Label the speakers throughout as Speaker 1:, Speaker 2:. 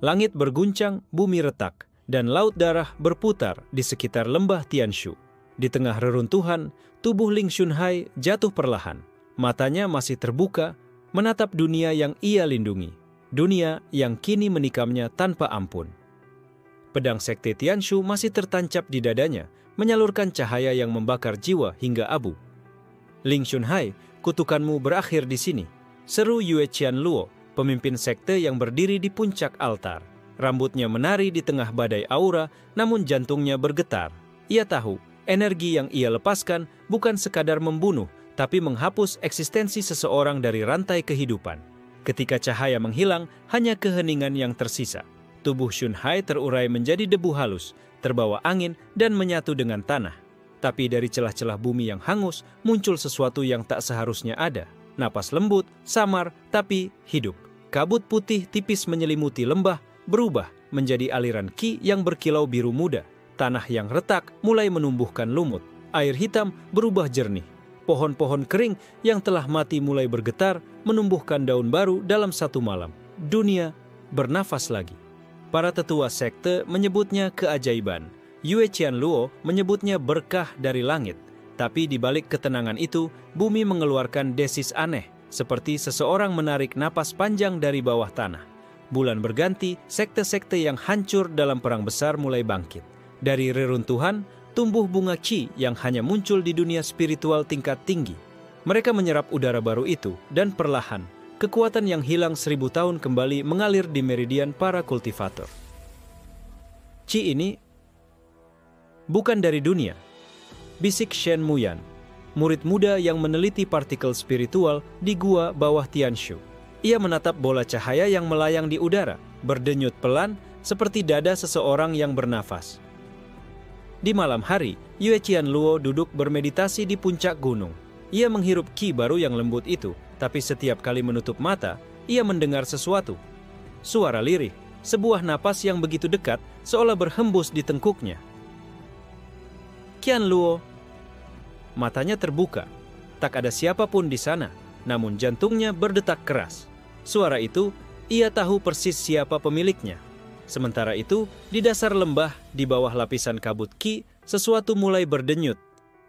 Speaker 1: Langit berguncang, bumi retak, dan laut darah berputar di sekitar lembah Tianshu. Di tengah reruntuhan, tubuh Ling Xunhai jatuh perlahan. Matanya masih terbuka, menatap dunia yang ia lindungi. Dunia yang kini menikamnya tanpa ampun. Pedang sekte Tianshu masih tertancap di dadanya, menyalurkan cahaya yang membakar jiwa hingga abu. Ling Xunhai, kutukanmu berakhir di sini, seru Yue Qianluo, pemimpin sekte yang berdiri di puncak altar. Rambutnya menari di tengah badai aura, namun jantungnya bergetar. Ia tahu, energi yang ia lepaskan bukan sekadar membunuh, tapi menghapus eksistensi seseorang dari rantai kehidupan. Ketika cahaya menghilang, hanya keheningan yang tersisa. Tubuh Xunhai terurai menjadi debu halus, terbawa angin dan menyatu dengan tanah. Tapi dari celah-celah bumi yang hangus, muncul sesuatu yang tak seharusnya ada. Napas lembut, samar, tapi hidup. Kabut putih tipis menyelimuti lembah, berubah menjadi aliran qi yang berkilau biru muda. Tanah yang retak mulai menumbuhkan lumut. Air hitam berubah jernih. Pohon-pohon kering yang telah mati mulai bergetar, menumbuhkan daun baru dalam satu malam. Dunia bernafas lagi. Para tetua sekte menyebutnya keajaiban. Yue Qianluo menyebutnya berkah dari langit. Tapi di balik ketenangan itu, bumi mengeluarkan desis aneh, seperti seseorang menarik napas panjang dari bawah tanah. Bulan berganti, sekte-sekte yang hancur dalam perang besar mulai bangkit. Dari reruntuhan, tumbuh bunga qi yang hanya muncul di dunia spiritual tingkat tinggi. Mereka menyerap udara baru itu, dan perlahan, kekuatan yang hilang 1000 tahun kembali mengalir di meridian para kultivator. Qi ini bukan dari dunia, bisik Shen Muyan, murid muda yang meneliti partikel spiritual di gua bawah Tianshu. Ia menatap bola cahaya yang melayang di udara, berdenyut pelan seperti dada seseorang yang bernafas. Di malam hari, Yue Qianluo duduk bermeditasi di puncak gunung. Ia menghirup qi baru yang lembut itu, tapi setiap kali menutup mata, ia mendengar sesuatu. Suara lirih, sebuah napas yang begitu dekat, seolah berhembus di tengkuknya. Qianluo. Matanya terbuka. Tak ada siapapun di sana, namun jantungnya berdetak keras. Suara itu, ia tahu persis siapa pemiliknya. Sementara itu, di dasar lembah, di bawah lapisan kabut qi, sesuatu mulai berdenyut.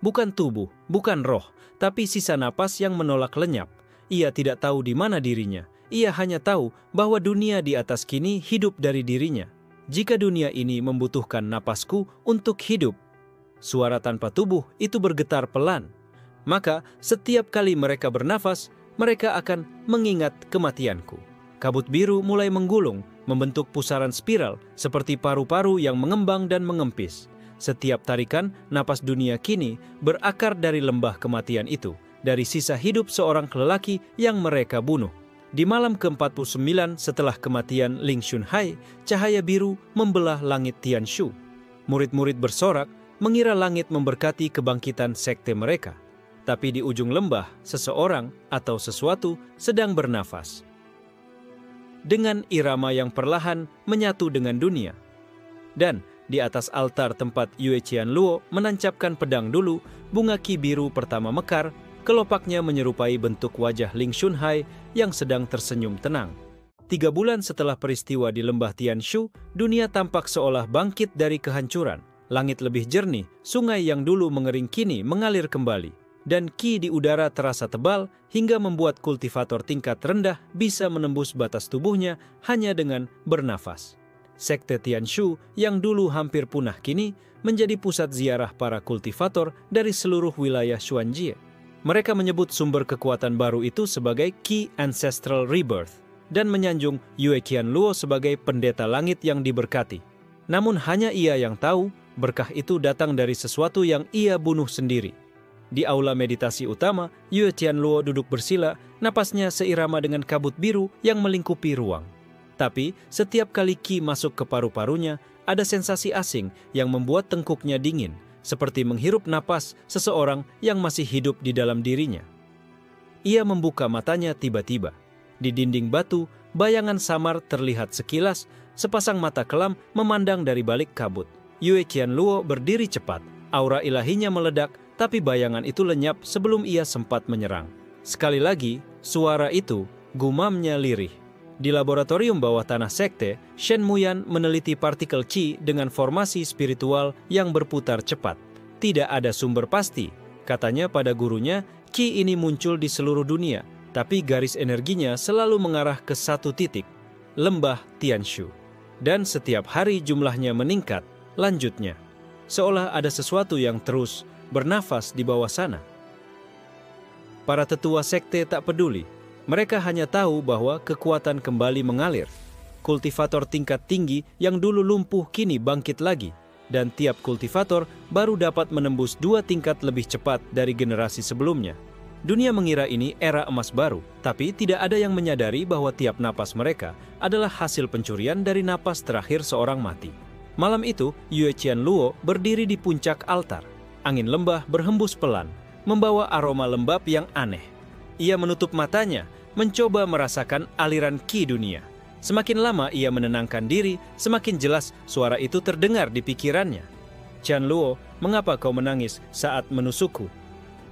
Speaker 1: Bukan tubuh, bukan roh, tapi sisa napas yang menolak lenyap. Ia tidak tahu di mana dirinya. Ia hanya tahu bahwa dunia di atas kini hidup dari dirinya. Jika dunia ini membutuhkan napasku untuk hidup, suara tanpa tubuh itu bergetar pelan. Maka setiap kali mereka bernafas, mereka akan mengingat kematianku. Kabut biru mulai menggulung, membentuk pusaran spiral seperti paru-paru yang mengembang dan mengempis. Setiap tarikan, napas dunia kini berakar dari lembah kematian itu, dari sisa hidup seorang lelaki yang mereka bunuh. Di malam ke-49 setelah kematian Ling Xunhai, cahaya biru membelah langit Tianshu. Murid-murid bersorak, mengira langit memberkati kebangkitan sekte mereka. Tapi di ujung lembah, seseorang atau sesuatu sedang bernafas. Dengan irama yang perlahan menyatu dengan dunia. Dan di atas altar tempat Yue Qianluo menancapkan pedang dulu, bunga qi biru pertama mekar, kelopaknya menyerupai bentuk wajah Ling Xunhai yang sedang tersenyum tenang. 3 bulan setelah peristiwa di lembah Tianshu, dunia tampak seolah bangkit dari kehancuran. Langit lebih jernih, sungai yang dulu mengering kini mengalir kembali. Dan qi di udara terasa tebal hingga membuat kultivator tingkat rendah bisa menembus batas tubuhnya hanya dengan bernafas. Sekte Tianshu yang dulu hampir punah kini menjadi pusat ziarah para kultivator dari seluruh wilayah Xuanjie. Mereka menyebut sumber kekuatan baru itu sebagai Qi Ancestral Rebirth dan menyanjung Yue Qianluo sebagai pendeta langit yang diberkati. Namun hanya ia yang tahu berkah itu datang dari sesuatu yang ia bunuh sendiri. Di aula meditasi utama, Yue Qianluo duduk bersila, napasnya seirama dengan kabut biru yang melingkupi ruang. Tapi setiap kali qi masuk ke paru-parunya, ada sensasi asing yang membuat tengkuknya dingin, seperti menghirup napas seseorang yang masih hidup di dalam dirinya. Ia membuka matanya tiba-tiba. Di dinding batu, bayangan samar terlihat sekilas, sepasang mata kelam memandang dari balik kabut. Yue Qianluo berdiri cepat, aura ilahinya meledak, tapi bayangan itu lenyap sebelum ia sempat menyerang. Sekali lagi, suara itu, gumamnya lirih. Di laboratorium bawah tanah sekte, Shen Muyan meneliti partikel qi dengan formasi spiritual yang berputar cepat. Tidak ada sumber pasti, katanya pada gurunya, qi ini muncul di seluruh dunia, tapi garis energinya selalu mengarah ke satu titik, lembah Tianshu. Dan setiap hari jumlahnya meningkat, lanjutnya. Seolah ada sesuatu yang terus bernafas di bawah sana. Para tetua sekte tak peduli. Mereka hanya tahu bahwa kekuatan kembali mengalir. Kultivator tingkat tinggi yang dulu lumpuh kini bangkit lagi. Dan tiap kultivator baru dapat menembus 2 tingkat lebih cepat dari generasi sebelumnya. Dunia mengira ini era emas baru, tapi tidak ada yang menyadari bahwa tiap napas mereka adalah hasil pencurian dari napas terakhir seorang mati. Malam itu, Yue Qianluo berdiri di puncak altar. Angin lembah berhembus pelan, membawa aroma lembab yang aneh. Ia menutup matanya, mencoba merasakan aliran qi dunia. Semakin lama ia menenangkan diri, semakin jelas suara itu terdengar di pikirannya. Qianluo, mengapa kau menangis saat menusukku?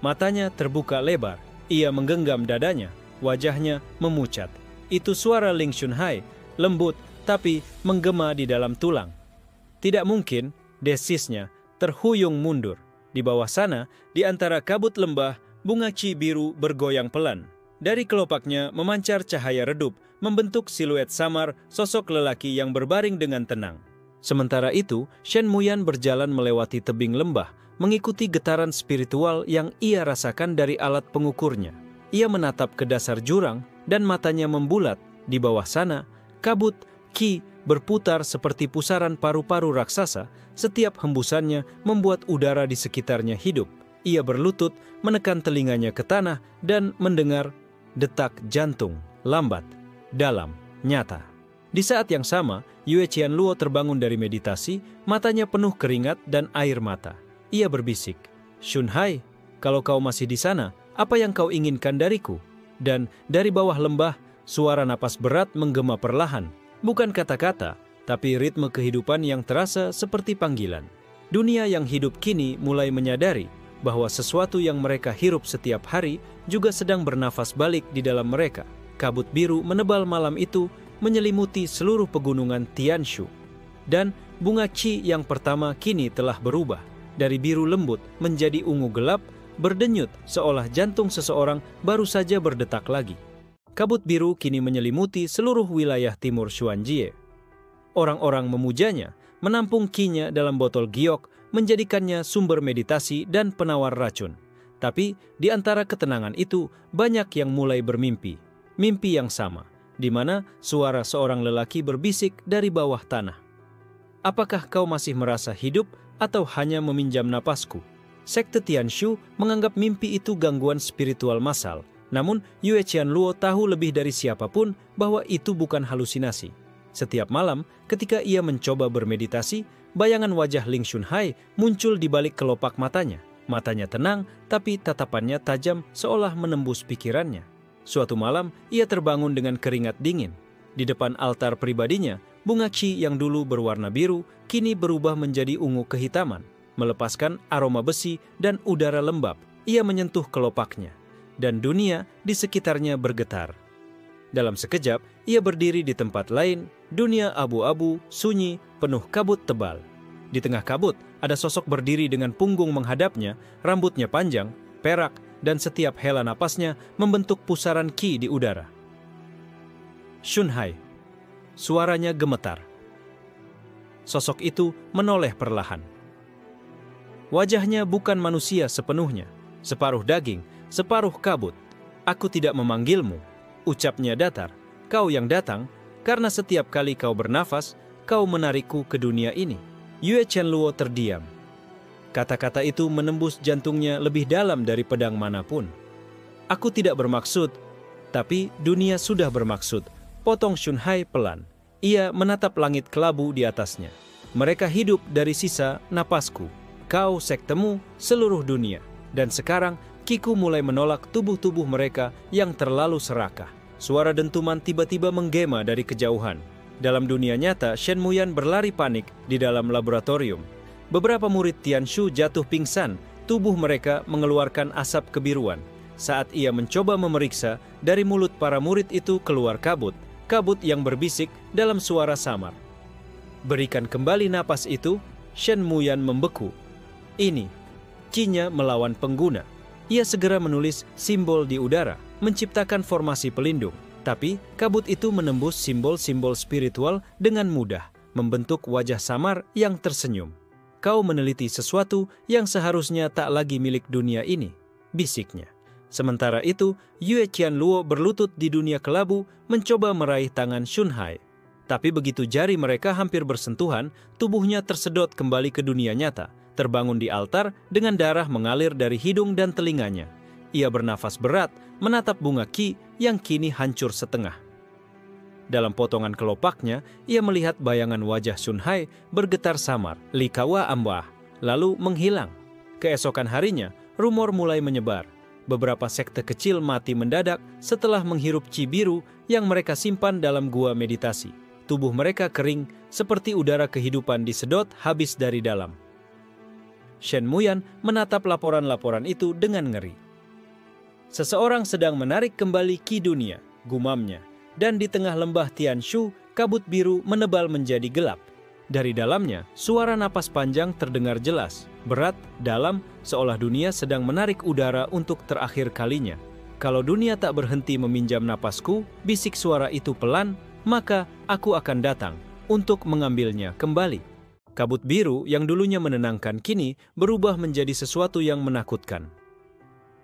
Speaker 1: Matanya terbuka lebar, ia menggenggam dadanya, wajahnya memucat. Itu suara Ling Xunhai, lembut tapi menggema di dalam tulang. Tidak mungkin, desisnya terhuyung mundur. Di bawah sana, di antara kabut lembah, bunga qi biru bergoyang pelan. Dari kelopaknya memancar cahaya redup, membentuk siluet samar sosok lelaki yang berbaring dengan tenang. Sementara itu, Shen Muyan berjalan melewati tebing lembah, mengikuti getaran spiritual yang ia rasakan dari alat pengukurnya. Ia menatap ke dasar jurang dan matanya membulat. Di bawah sana, kabut qi berputar seperti pusaran paru-paru raksasa. Setiap hembusannya membuat udara di sekitarnya hidup. Ia berlutut, menekan telinganya ke tanah dan mendengar detak jantung, lambat, dalam, nyata. Di saat yang sama, Yue Qianluo terbangun dari meditasi, matanya penuh keringat dan air mata. Ia berbisik, "Xunhai, kalau kau masih di sana, apa yang kau inginkan dariku?" Dan dari bawah lembah, suara napas berat menggema perlahan. Bukan kata-kata, tapi ritme kehidupan yang terasa seperti panggilan. Dunia yang hidup kini mulai menyadari bahwa sesuatu yang mereka hirup setiap hari juga sedang bernafas balik di dalam mereka. Kabut biru menebal malam itu menyelimuti seluruh pegunungan Tianshu. Dan bunga qi yang pertama kini telah berubah. Dari biru lembut menjadi ungu gelap, berdenyut seolah jantung seseorang baru saja berdetak lagi. Kabut biru kini menyelimuti seluruh wilayah timur Xuanjie. Orang-orang memujanya, menampung qi-nya dalam botol giok, menjadikannya sumber meditasi dan penawar racun. Tapi di antara ketenangan itu, banyak yang mulai bermimpi. Mimpi yang sama, di mana suara seorang lelaki berbisik dari bawah tanah. "Apakah kau masih merasa hidup atau hanya meminjam napasku?" Sekte Tianshu menganggap mimpi itu gangguan spiritual massal. Namun, Yue Qianluo tahu lebih dari siapapun bahwa itu bukan halusinasi. Setiap malam, ketika ia mencoba bermeditasi, bayangan wajah Ling Xunhai muncul di balik kelopak matanya. Matanya tenang, tapi tatapannya tajam seolah menembus pikirannya. Suatu malam, ia terbangun dengan keringat dingin. Di depan altar pribadinya, bunga qi yang dulu berwarna biru, kini berubah menjadi ungu kehitaman, melepaskan aroma besi dan udara lembab. Ia menyentuh kelopaknya, dan dunia di sekitarnya bergetar. Dalam sekejap, ia berdiri di tempat lain, dunia abu-abu, sunyi, penuh kabut tebal. Di tengah kabut, ada sosok berdiri dengan punggung menghadapnya, rambutnya panjang, perak, dan setiap hela napasnya membentuk pusaran qi di udara. "Xunhai." Suaranya gemetar. Sosok itu menoleh perlahan. Wajahnya bukan manusia sepenuhnya, separuh daging, separuh kabut. "Aku tidak memanggilmu," ucapnya datar. "Kau yang datang, karena setiap kali kau bernafas, kau menarikku ke dunia ini." Yue Qianluo terdiam. Kata-kata itu menembus jantungnya lebih dalam dari pedang manapun. "Aku tidak bermaksud, tapi dunia sudah bermaksud," potong Xunhai pelan. Ia menatap langit kelabu di atasnya. "Mereka hidup dari sisa napasku. Kau sektemu seluruh dunia. Dan sekarang Kiku mulai menolak tubuh-tubuh mereka yang terlalu serakah." Suara dentuman tiba-tiba menggema dari kejauhan. Dalam dunia nyata, Shen Muyan berlari panik di dalam laboratorium. Beberapa murid Tianshu jatuh pingsan, tubuh mereka mengeluarkan asap kebiruan. Saat ia mencoba memeriksa, dari mulut para murid itu keluar kabut. kabut yang berbisik dalam suara samar. Berikan kembali napas itu, Shen Muyan membeku. Ini, Qi-nya melawan pengguna. Ia segera menulis simbol di udara, menciptakan formasi pelindung. Tapi, kabut itu menembus simbol-simbol spiritual dengan mudah, membentuk wajah samar yang tersenyum. Kau meneliti sesuatu yang seharusnya tak lagi milik dunia ini, bisiknya. Sementara itu, Yue Qianluo berlutut di dunia kelabu mencoba meraih tangan Shunhai. Tapi begitu jari mereka hampir bersentuhan, tubuhnya tersedot kembali ke dunia nyata, terbangun di altar dengan darah mengalir dari hidung dan telinganya. Ia bernafas berat, menatap bunga Qi yang kini hancur setengah. Dalam potongan kelopaknya, ia melihat bayangan wajah Shunhai bergetar samar, likawa ambah, lalu menghilang. Keesokan harinya, rumor mulai menyebar. Beberapa sekte kecil mati mendadak setelah menghirup Qi biru yang mereka simpan dalam gua meditasi. Tubuh mereka kering seperti udara kehidupan disedot habis dari dalam. Shen Muyan menatap laporan-laporan itu dengan ngeri. Seseorang sedang menarik kembali Qi dunia, gumamnya. Dan di tengah lembah Tianshu, kabut biru menebal menjadi gelap. Dari dalamnya, suara napas panjang terdengar jelas, berat, dalam, seolah dunia sedang menarik udara untuk terakhir kalinya. Kalau dunia tak berhenti meminjam napasku, bisik suara itu pelan, maka aku akan datang untuk mengambilnya kembali. Kabut biru yang dulunya menenangkan kini berubah menjadi sesuatu yang menakutkan.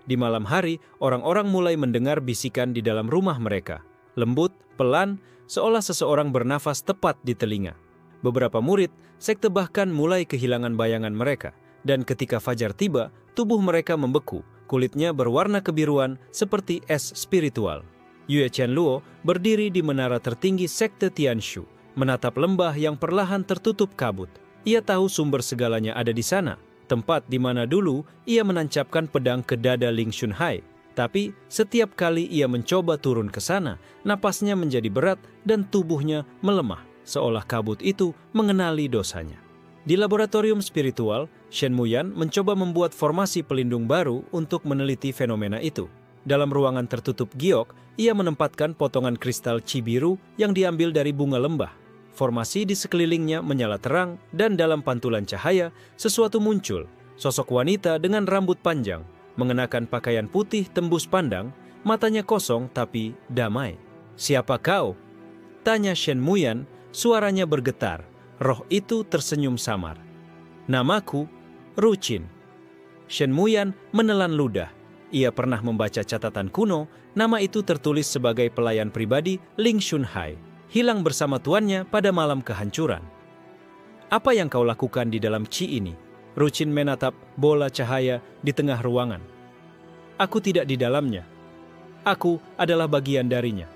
Speaker 1: Di malam hari, orang-orang mulai mendengar bisikan di dalam rumah mereka. Lembut, pelan, seolah seseorang bernafas tepat di telinga. Beberapa murid, sekte bahkan mulai kehilangan bayangan mereka. Dan ketika fajar tiba, tubuh mereka membeku, kulitnya berwarna kebiruan seperti es spiritual. Yue Qianluo berdiri di menara tertinggi sekte Tianshu, menatap lembah yang perlahan tertutup kabut. Ia tahu sumber segalanya ada di sana, tempat di mana dulu ia menancapkan pedang ke dada Ling Shunhai. Tapi setiap kali ia mencoba turun ke sana, napasnya menjadi berat dan tubuhnya melemah, seolah kabut itu mengenali dosanya. Di laboratorium spiritual, Shen Muyan mencoba membuat formasi pelindung baru untuk meneliti fenomena itu. Dalam ruangan tertutup giok, ia menempatkan potongan kristal Qi biru yang diambil dari bunga lembah. Formasi di sekelilingnya menyala terang dan dalam pantulan cahaya, sesuatu muncul. Sosok wanita dengan rambut panjang, mengenakan pakaian putih tembus pandang, matanya kosong tapi damai. "Siapa kau?" tanya Shen Muyan, suaranya bergetar. Roh itu tersenyum samar. "Namaku Ruqin." Shen Muyan menelan ludah. Ia pernah membaca catatan kuno, nama itu tertulis sebagai pelayan pribadi Ling Shunhai, hilang bersama tuannya pada malam kehancuran. "Apa yang kau lakukan di dalam Qi ini?" Ruqin menatap bola cahaya di tengah ruangan. "Aku tidak di dalamnya. Aku adalah bagian darinya."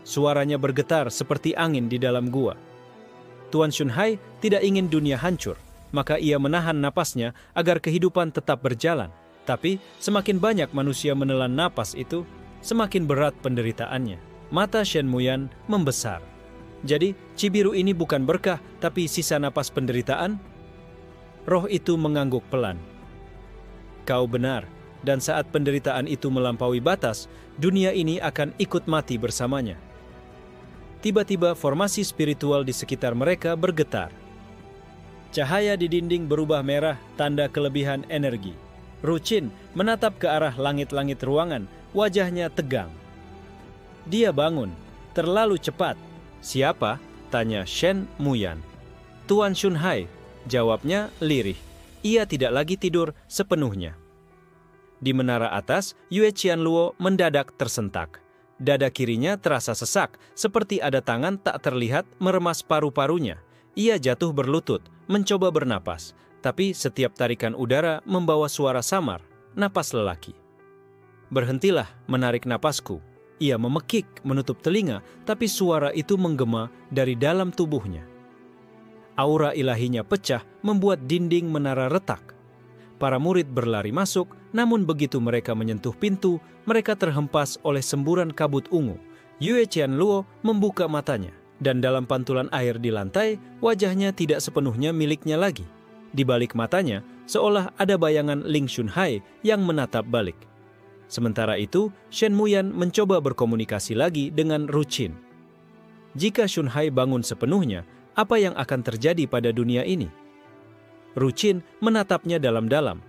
Speaker 1: Suaranya bergetar seperti angin di dalam gua. Tuan Shunhai tidak ingin dunia hancur, maka ia menahan napasnya agar kehidupan tetap berjalan. Tapi semakin banyak manusia menelan napas itu, semakin berat penderitaannya. Mata Shen Muyan membesar. "Jadi, Qi biru ini bukan berkah, tapi sisa napas penderitaan?" Roh itu mengangguk pelan. "Kau benar, dan saat penderitaan itu melampaui batas, dunia ini akan ikut mati bersamanya." Tiba-tiba formasi spiritual di sekitar mereka bergetar. Cahaya di dinding berubah merah, tanda kelebihan energi. Ruqin menatap ke arah langit-langit ruangan, wajahnya tegang. Dia bangun, terlalu cepat. "Siapa?" tanya Shen Muyan. "Tuan Shunhai," jawabnya lirih. Ia tidak lagi tidur sepenuhnya. Di menara atas, Yue Qianluo mendadak tersentak. Dada kirinya terasa sesak, seperti ada tangan tak terlihat meremas paru-parunya. Ia jatuh berlutut, mencoba bernapas. Tapi setiap tarikan udara membawa suara samar, napas lelaki. "Berhentilah menarik napasku." Ia memekik menutup telinga, tapi suara itu menggema dari dalam tubuhnya. Aura ilahinya pecah, membuat dinding menara retak. Para murid berlari masuk, namun begitu mereka menyentuh pintu, mereka terhempas oleh semburan kabut ungu. Yue Qianluo membuka matanya, dan dalam pantulan air di lantai, wajahnya tidak sepenuhnya miliknya lagi. Di balik matanya, seolah ada bayangan Ling Shunhai yang menatap balik. Sementara itu, Shen Muyan mencoba berkomunikasi lagi dengan Ruqin. Jika Shunhai bangun sepenuhnya, apa yang akan terjadi pada dunia ini? Ruqin menatapnya dalam-dalam.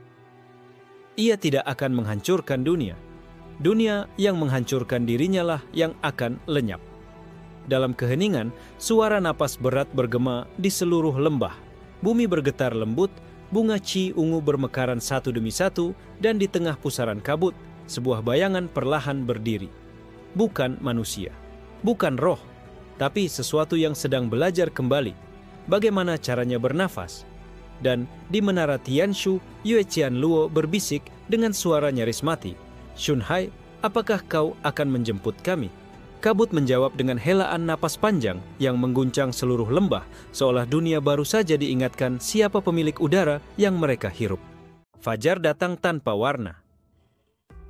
Speaker 1: Ia tidak akan menghancurkan dunia. Dunia yang menghancurkan dirinya lah yang akan lenyap. Dalam keheningan, suara napas berat bergema di seluruh lembah. Bumi bergetar lembut, bunga qi ungu bermekaran satu demi satu, dan di tengah pusaran kabut, sebuah bayangan perlahan berdiri. Bukan manusia, bukan roh, tapi sesuatu yang sedang belajar kembali bagaimana caranya bernafas. Dan di menara Tianshu, Yue Qianluo berbisik dengan suara nyaris mati, "Shunhai, apakah kau akan menjemput kami?" Kabut menjawab dengan helaan napas panjang yang mengguncang seluruh lembah, seolah dunia baru saja diingatkan siapa pemilik udara yang mereka hirup. Fajar datang tanpa warna.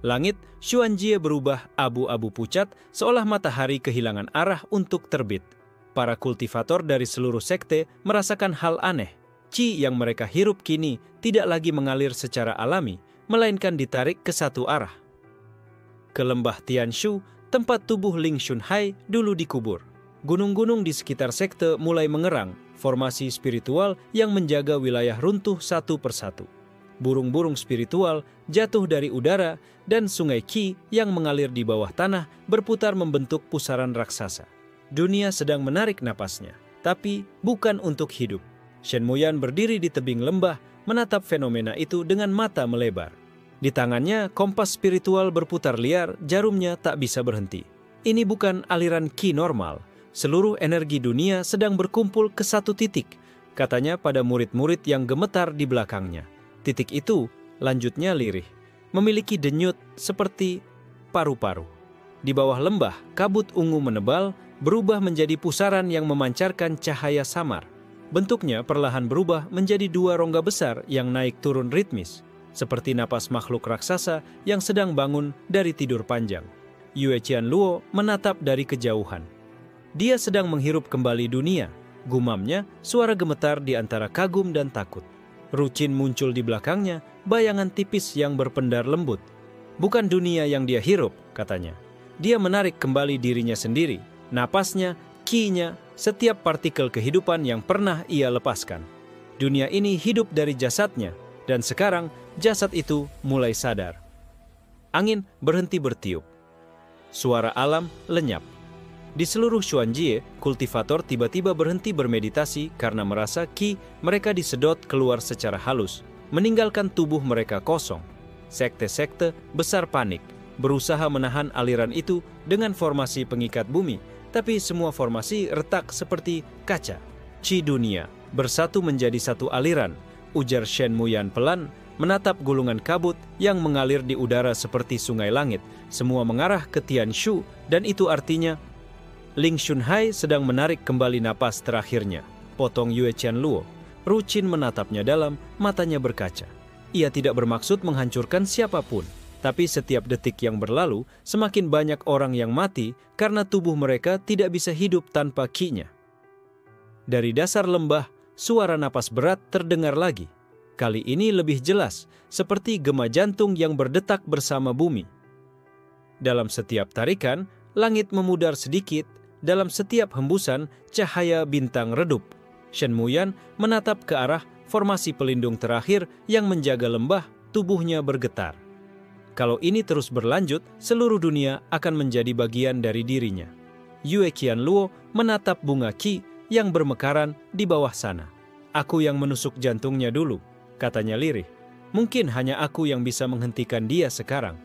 Speaker 1: Langit Xuanjie berubah abu-abu pucat, seolah matahari kehilangan arah untuk terbit. Para kultivator dari seluruh sekte merasakan hal aneh. Qi yang mereka hirup kini tidak lagi mengalir secara alami, melainkan ditarik ke satu arah. Ke lembah Tianshu, tempat tubuh Ling Shunhai dulu dikubur. Gunung-gunung di sekitar sekte mulai mengerang, formasi spiritual yang menjaga wilayah runtuh satu persatu. Burung-burung spiritual jatuh dari udara, dan sungai Qi yang mengalir di bawah tanah berputar membentuk pusaran raksasa. Dunia sedang menarik napasnya, tapi bukan untuk hidup. Shen Muyan berdiri di tebing lembah, menatap fenomena itu dengan mata melebar. Di tangannya, kompas spiritual berputar liar, jarumnya tak bisa berhenti. Ini bukan aliran Qi normal. Seluruh energi dunia sedang berkumpul ke satu titik, katanya pada murid-murid yang gemetar di belakangnya. Titik itu, lanjutnya lirih, memiliki denyut seperti paru-paru. Di bawah lembah, kabut ungu menebal, berubah menjadi pusaran yang memancarkan cahaya samar. Bentuknya perlahan berubah menjadi dua rongga besar yang naik turun ritmis, seperti napas makhluk raksasa yang sedang bangun dari tidur panjang. Yue Qianluo menatap dari kejauhan. Dia sedang menghirup kembali dunia, gumamnya suara gemetar di antara kagum dan takut. Ruqin muncul di belakangnya, bayangan tipis yang berpendar lembut. Bukan dunia yang dia hirup, katanya. Dia menarik kembali dirinya sendiri, napasnya, qi-nya, setiap partikel kehidupan yang pernah ia lepaskan. Dunia ini hidup dari jasadnya, dan sekarang jasad itu mulai sadar. Angin berhenti bertiup. Suara alam lenyap. Di seluruh Xuanjie, kultivator tiba-tiba berhenti bermeditasi karena merasa qi mereka disedot keluar secara halus, meninggalkan tubuh mereka kosong. Sekte-sekte besar panik, berusaha menahan aliran itu dengan formasi pengikat bumi, tapi semua formasi retak seperti kaca. Qi dunia bersatu menjadi satu aliran, ujar Shen Muyan pelan, menatap gulungan kabut yang mengalir di udara seperti sungai langit. Semua mengarah ke Tianshu, dan itu artinya Ling Shunhai sedang menarik kembali napas terakhirnya, potong Yue Qianluo. Ruqin menatapnya dalam, matanya berkaca. Ia tidak bermaksud menghancurkan siapapun, tapi setiap detik yang berlalu, semakin banyak orang yang mati karena tubuh mereka tidak bisa hidup tanpa qi-nya. Dari dasar lembah, suara napas berat terdengar lagi. Kali ini lebih jelas, seperti gema jantung yang berdetak bersama bumi. Dalam setiap tarikan, langit memudar sedikit. Dalam setiap hembusan, cahaya bintang redup. Shen Muyan menatap ke arah formasi pelindung terakhir yang menjaga lembah, tubuhnya bergetar. Kalau ini terus berlanjut, seluruh dunia akan menjadi bagian dari dirinya. Yue Qianluo menatap bunga qi yang bermekaran di bawah sana. Aku yang menusuk jantungnya dulu, katanya lirih. Mungkin hanya aku yang bisa menghentikan dia sekarang.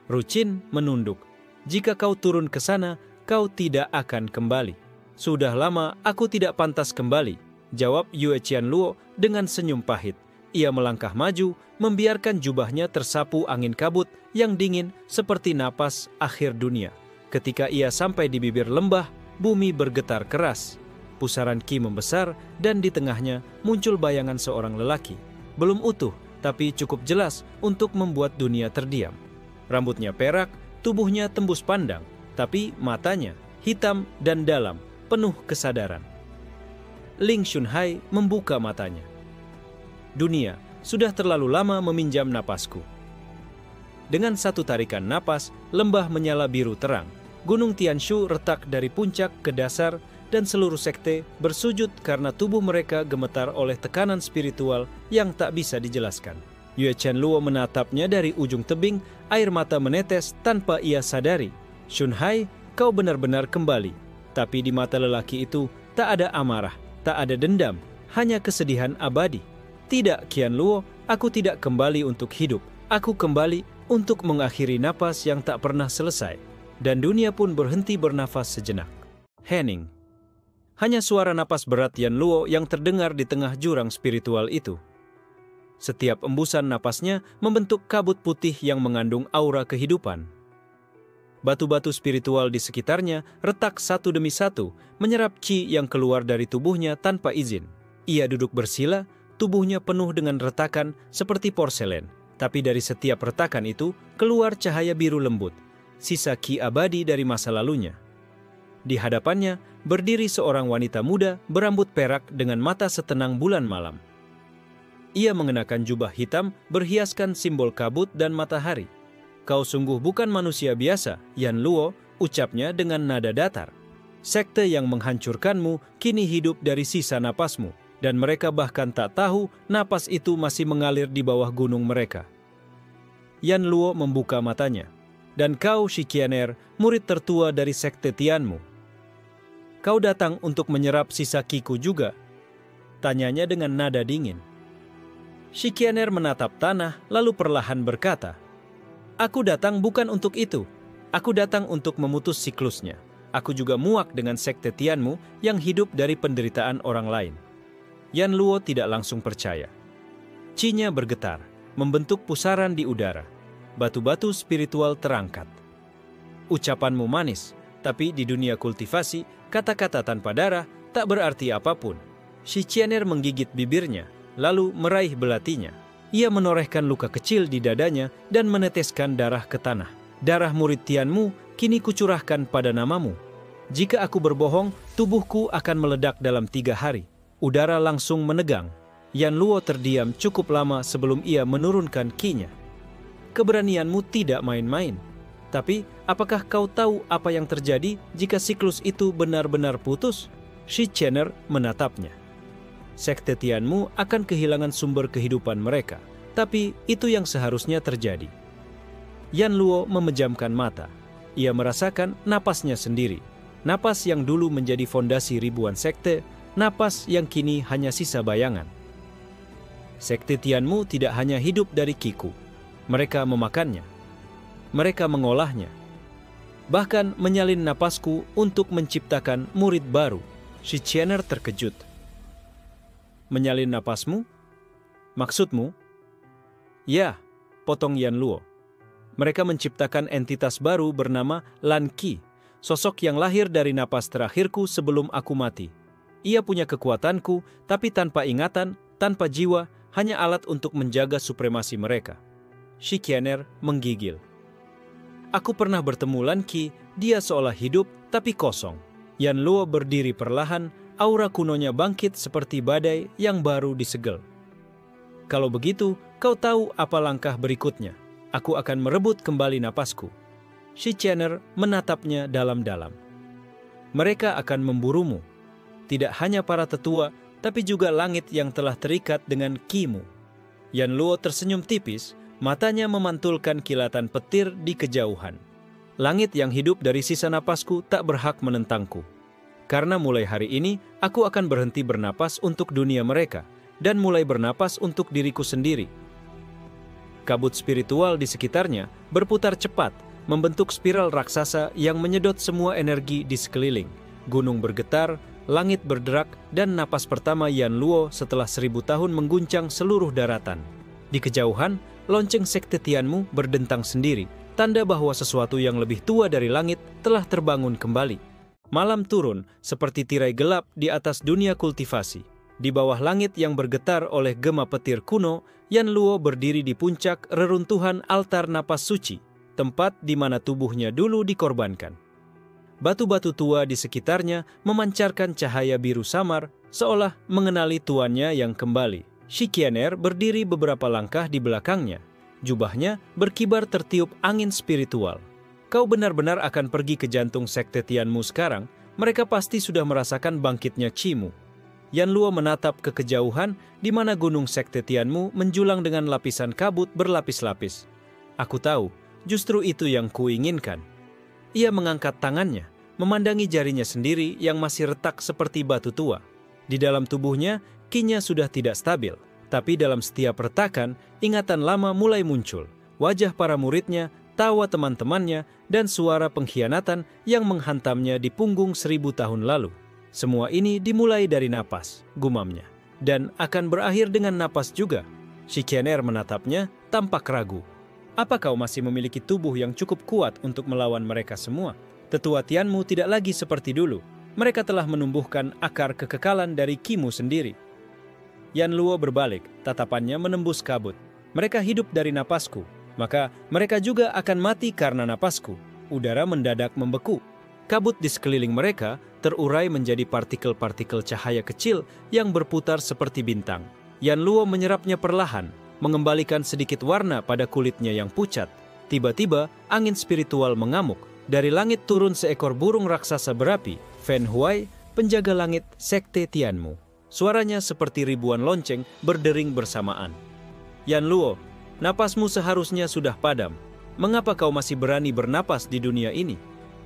Speaker 1: Ruqin menunduk. Jika kau turun ke sana, kau tidak akan kembali. Sudah lama aku tidak pantas kembali, jawab Yue Qianluo dengan senyum pahit. Ia melangkah maju, membiarkan jubahnya tersapu angin kabut yang dingin seperti napas akhir dunia. Ketika ia sampai di bibir lembah, bumi bergetar keras. Pusaran qi membesar dan di tengahnya muncul bayangan seorang lelaki. Belum utuh, tapi cukup jelas untuk membuat dunia terdiam. Rambutnya perak, tubuhnya tembus pandang, tapi matanya hitam dan dalam, penuh kesadaran. Ling Shunhai membuka matanya. Dunia sudah terlalu lama meminjam napasku. Dengan satu tarikan napas, lembah menyala biru terang. Gunung Tianshu retak dari puncak ke dasar dan seluruh sekte bersujud karena tubuh mereka gemetar oleh tekanan spiritual yang tak bisa dijelaskan. Yue Chen Luo menatapnya dari ujung tebing, air mata menetes tanpa ia sadari. Shunhai, kau benar-benar kembali. Tapi di mata lelaki itu tak ada amarah, tak ada dendam, hanya kesedihan abadi. Tidak, Qian Luo, aku tidak kembali untuk hidup. Aku kembali untuk mengakhiri napas yang tak pernah selesai. Dan dunia pun berhenti bernafas sejenak. Hening. Hanya suara napas berat Yan Luo yang terdengar di tengah jurang spiritual itu. Setiap embusan napasnya membentuk kabut putih yang mengandung aura kehidupan. Batu-batu spiritual di sekitarnya retak satu demi satu, menyerap qi yang keluar dari tubuhnya tanpa izin. Ia duduk bersila, tubuhnya penuh dengan retakan seperti porselen. Tapi dari setiap retakan itu keluar cahaya biru lembut, sisa qi abadi dari masa lalunya. Di hadapannya berdiri seorang wanita muda berambut perak dengan mata setenang bulan malam. Ia mengenakan jubah hitam berhiaskan simbol kabut dan matahari. Kau sungguh bukan manusia biasa, Yan Luo, ucapnya dengan nada datar. Sekte yang menghancurkanmu kini hidup dari sisa napasmu, dan mereka bahkan tak tahu napas itu masih mengalir di bawah gunung mereka. Yan Luo membuka matanya. Dan kau, Shikianer, murid tertua dari sekte Tianmu. Kau datang untuk menyerap sisa kiku juga? Tanyanya dengan nada dingin. Shikianer menatap tanah lalu perlahan berkata, aku datang bukan untuk itu. Aku datang untuk memutus siklusnya. Aku juga muak dengan sekte Tianmu yang hidup dari penderitaan orang lain. Yan Luo tidak langsung percaya. Qi-nya bergetar, membentuk pusaran di udara. Batu-batu spiritual terangkat. Ucapanmu manis, tapi di dunia kultivasi, kata-kata tanpa darah tak berarti apapun. Shikianer menggigit bibirnya, lalu meraih belatinya. Ia menorehkan luka kecil di dadanya dan meneteskan darah ke tanah. Darah murid Tianmu kini kucurahkan pada namamu. Jika aku berbohong, tubuhku akan meledak dalam 3 hari. Udara langsung menegang. Yan Luo terdiam cukup lama sebelum ia menurunkan qi-nya. Keberanianmu tidak main-main. Tapi, apakah kau tahu apa yang terjadi jika siklus itu benar-benar putus? Shikianer menatapnya. Sekte Tianmu akan kehilangan sumber kehidupan mereka. Tapi, itu yang seharusnya terjadi. Yan Luo memejamkan mata. Ia merasakan napasnya sendiri. Napas yang dulu menjadi fondasi ribuan sekte, napas yang kini hanya sisa bayangan. Sekte Tianmu tidak hanya hidup dari kiku. Mereka memakannya. Mereka mengolahnya. Bahkan menyalin napasku untuk menciptakan murid baru. Shikianer terkejut. Menyalin napasmu? Maksudmu? Ya, potong Yan Luo. Mereka menciptakan entitas baru bernama Lan Qi, sosok yang lahir dari napas terakhirku sebelum aku mati. Ia punya kekuatanku, tapi tanpa ingatan, tanpa jiwa, hanya alat untuk menjaga supremasi mereka. Shikianer menggigil. Aku pernah bertemu Lan Qi, dia seolah hidup tapi kosong. Yan Luo berdiri perlahan, aura kunonya bangkit seperti badai yang baru disegel. Kalau begitu, kau tahu apa langkah berikutnya. Aku akan merebut kembali napasku. Shikianer menatapnya dalam-dalam. Mereka akan memburumu. Tidak hanya para tetua, tapi juga langit yang telah terikat dengan qi-mu. Yan Luo tersenyum tipis, matanya memantulkan kilatan petir di kejauhan. Langit yang hidup dari sisa napasku tak berhak menentangku. Karena mulai hari ini, aku akan berhenti bernapas untuk dunia mereka, dan mulai bernapas untuk diriku sendiri. Kabut spiritual di sekitarnya berputar cepat, membentuk spiral raksasa yang menyedot semua energi di sekeliling. Gunung bergetar, langit berderak, dan napas pertama Yan Luo setelah 1000 tahun mengguncang seluruh daratan. Di kejauhan, lonceng sekte Tianmu berdentang sendiri, tanda bahwa sesuatu yang lebih tua dari langit telah terbangun kembali. Malam turun seperti tirai gelap di atas dunia kultivasi. Di bawah langit yang bergetar oleh gema petir kuno, Yan Luo berdiri di puncak reruntuhan altar napas suci, tempat di mana tubuhnya dulu dikorbankan. Batu-batu tua di sekitarnya memancarkan cahaya biru samar, seolah mengenali tuannya yang kembali. Shikianer berdiri beberapa langkah di belakangnya. Jubahnya berkibar tertiup angin spiritual. kau benar-benar akan pergi ke jantung sekte Tianmu sekarang, mereka pasti sudah merasakan bangkitnya Qi-mu. Yan Luo menatap ke kejauhan di mana gunung sekte Tianmu menjulang dengan lapisan kabut berlapis-lapis. Aku tahu, justru itu yang kuinginkan. Ia mengangkat tangannya, memandangi jarinya sendiri yang masih retak seperti batu tua. Di dalam tubuhnya, Qi-nya sudah tidak stabil, tapi dalam setiap retakan, ingatan lama mulai muncul. Wajah para muridnya, tawa teman-temannya, dan suara pengkhianatan yang menghantamnya di punggung 1000 tahun lalu. Semua ini dimulai dari napas, gumamnya, dan akan berakhir dengan napas juga. Shikener menatapnya, tampak ragu. Apa kau masih memiliki tubuh yang cukup kuat untuk melawan mereka semua? Tetua Tianmu tidak lagi seperti dulu. Mereka telah menumbuhkan akar kekekalan dari Qi-mu sendiri. Yan Luo berbalik, tatapannya menembus kabut. Mereka hidup dari napasku, maka mereka juga akan mati karena napasku. Udara mendadak membeku. Kabut di sekeliling mereka terurai menjadi partikel-partikel cahaya kecil yang berputar seperti bintang. Yan Luo menyerapnya perlahan, mengembalikan sedikit warna pada kulitnya yang pucat. Tiba-tiba, angin spiritual mengamuk. Dari langit turun seekor burung raksasa berapi, Fen Huai, penjaga langit sekte Tianmu. Suaranya seperti ribuan lonceng berdering bersamaan. Yan Luo, napasmu seharusnya sudah padam. Mengapa kau masih berani bernapas di dunia ini?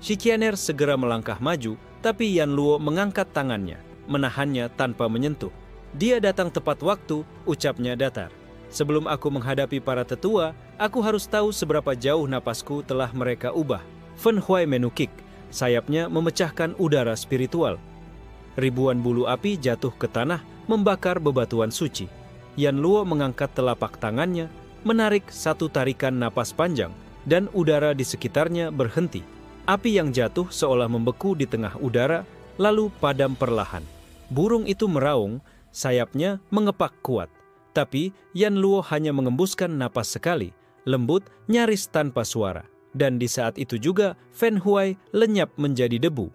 Speaker 1: Shikener segera melangkah maju, tapi Yan Luo mengangkat tangannya, menahannya tanpa menyentuh. Dia datang tepat waktu, ucapnya datar. Sebelum aku menghadapi para tetua, aku harus tahu seberapa jauh napasku telah mereka ubah. Fen Huai menukik, sayapnya memecahkan udara spiritual. Ribuan bulu api jatuh ke tanah, membakar bebatuan suci. Yan Luo mengangkat telapak tangannya, menarik satu tarikan napas panjang, dan udara di sekitarnya berhenti. Api yang jatuh seolah membeku di tengah udara, lalu padam perlahan. Burung itu meraung, sayapnya mengepak kuat. Tapi Yan Luo hanya mengembuskan napas sekali, lembut, nyaris tanpa suara. Dan di saat itu juga, Fen Huai lenyap menjadi debu.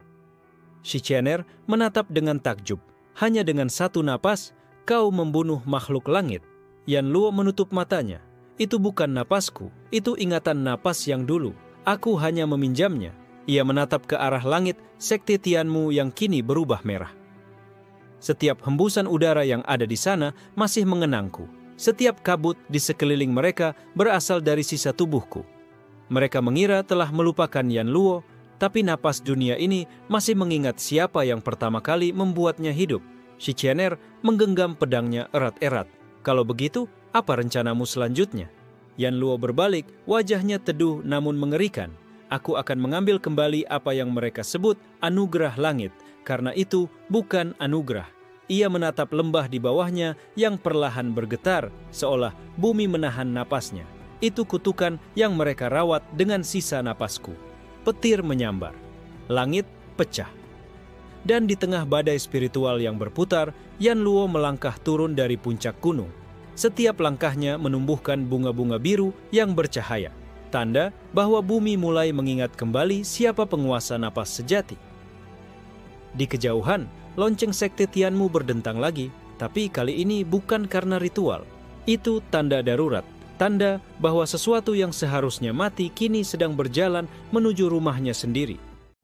Speaker 1: Shikener menatap dengan takjub. Hanya dengan satu napas, kau membunuh makhluk langit. Yan Luo menutup matanya. Itu bukan napasku, itu ingatan napas yang dulu. Aku hanya meminjamnya. Ia menatap ke arah langit sekte Tianmu yang kini berubah merah. Setiap hembusan udara yang ada di sana masih mengenangku. Setiap kabut di sekeliling mereka berasal dari sisa tubuhku. Mereka mengira telah melupakan Yan Luo, tapi napas dunia ini masih mengingat siapa yang pertama kali membuatnya hidup. Shikener menggenggam pedangnya erat-erat. Kalau begitu, apa rencanamu selanjutnya? Yan Luo berbalik, wajahnya teduh namun mengerikan. Aku akan mengambil kembali apa yang mereka sebut anugerah langit, karena itu bukan anugerah. Ia menatap lembah di bawahnya yang perlahan bergetar, seolah bumi menahan napasnya. Itu kutukan yang mereka rawat dengan sisa napasku. Petir menyambar. Langit pecah. Dan di tengah badai spiritual yang berputar, Yan Luo melangkah turun dari puncak gunung. Setiap langkahnya menumbuhkan bunga-bunga biru yang bercahaya. Tanda bahwa bumi mulai mengingat kembali siapa penguasa napas sejati. Di kejauhan, lonceng sekte Tianmu berdentang lagi, tapi kali ini bukan karena ritual. Itu tanda darurat. Tanda bahwa sesuatu yang seharusnya mati kini sedang berjalan menuju rumahnya sendiri.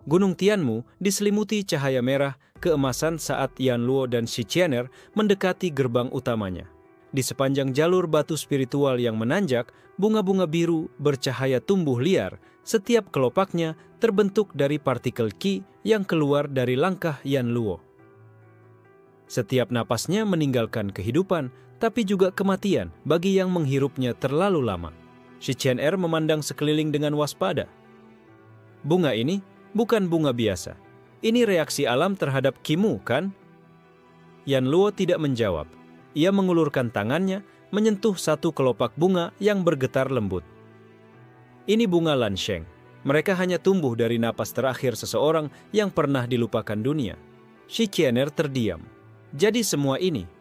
Speaker 1: Gunung Tianmu diselimuti cahaya merah keemasan saat Yan Luo dan Shikener mendekati gerbang utamanya. Di sepanjang jalur batu spiritual yang menanjak, bunga-bunga biru bercahaya tumbuh liar. Setiap kelopaknya terbentuk dari partikel Qi yang keluar dari langkah Yan Luo. Setiap napasnya meninggalkan kehidupan, tapi juga kematian bagi yang menghirupnya terlalu lama. Shikener memandang sekeliling dengan waspada. Bunga ini bukan bunga biasa. Ini reaksi alam terhadap Qi-mu, kan? Yan Luo tidak menjawab. Ia mengulurkan tangannya, menyentuh satu kelopak bunga yang bergetar lembut. Ini bunga Lansheng. Mereka hanya tumbuh dari napas terakhir seseorang yang pernah dilupakan dunia. Shikener terdiam. Jadi semua ini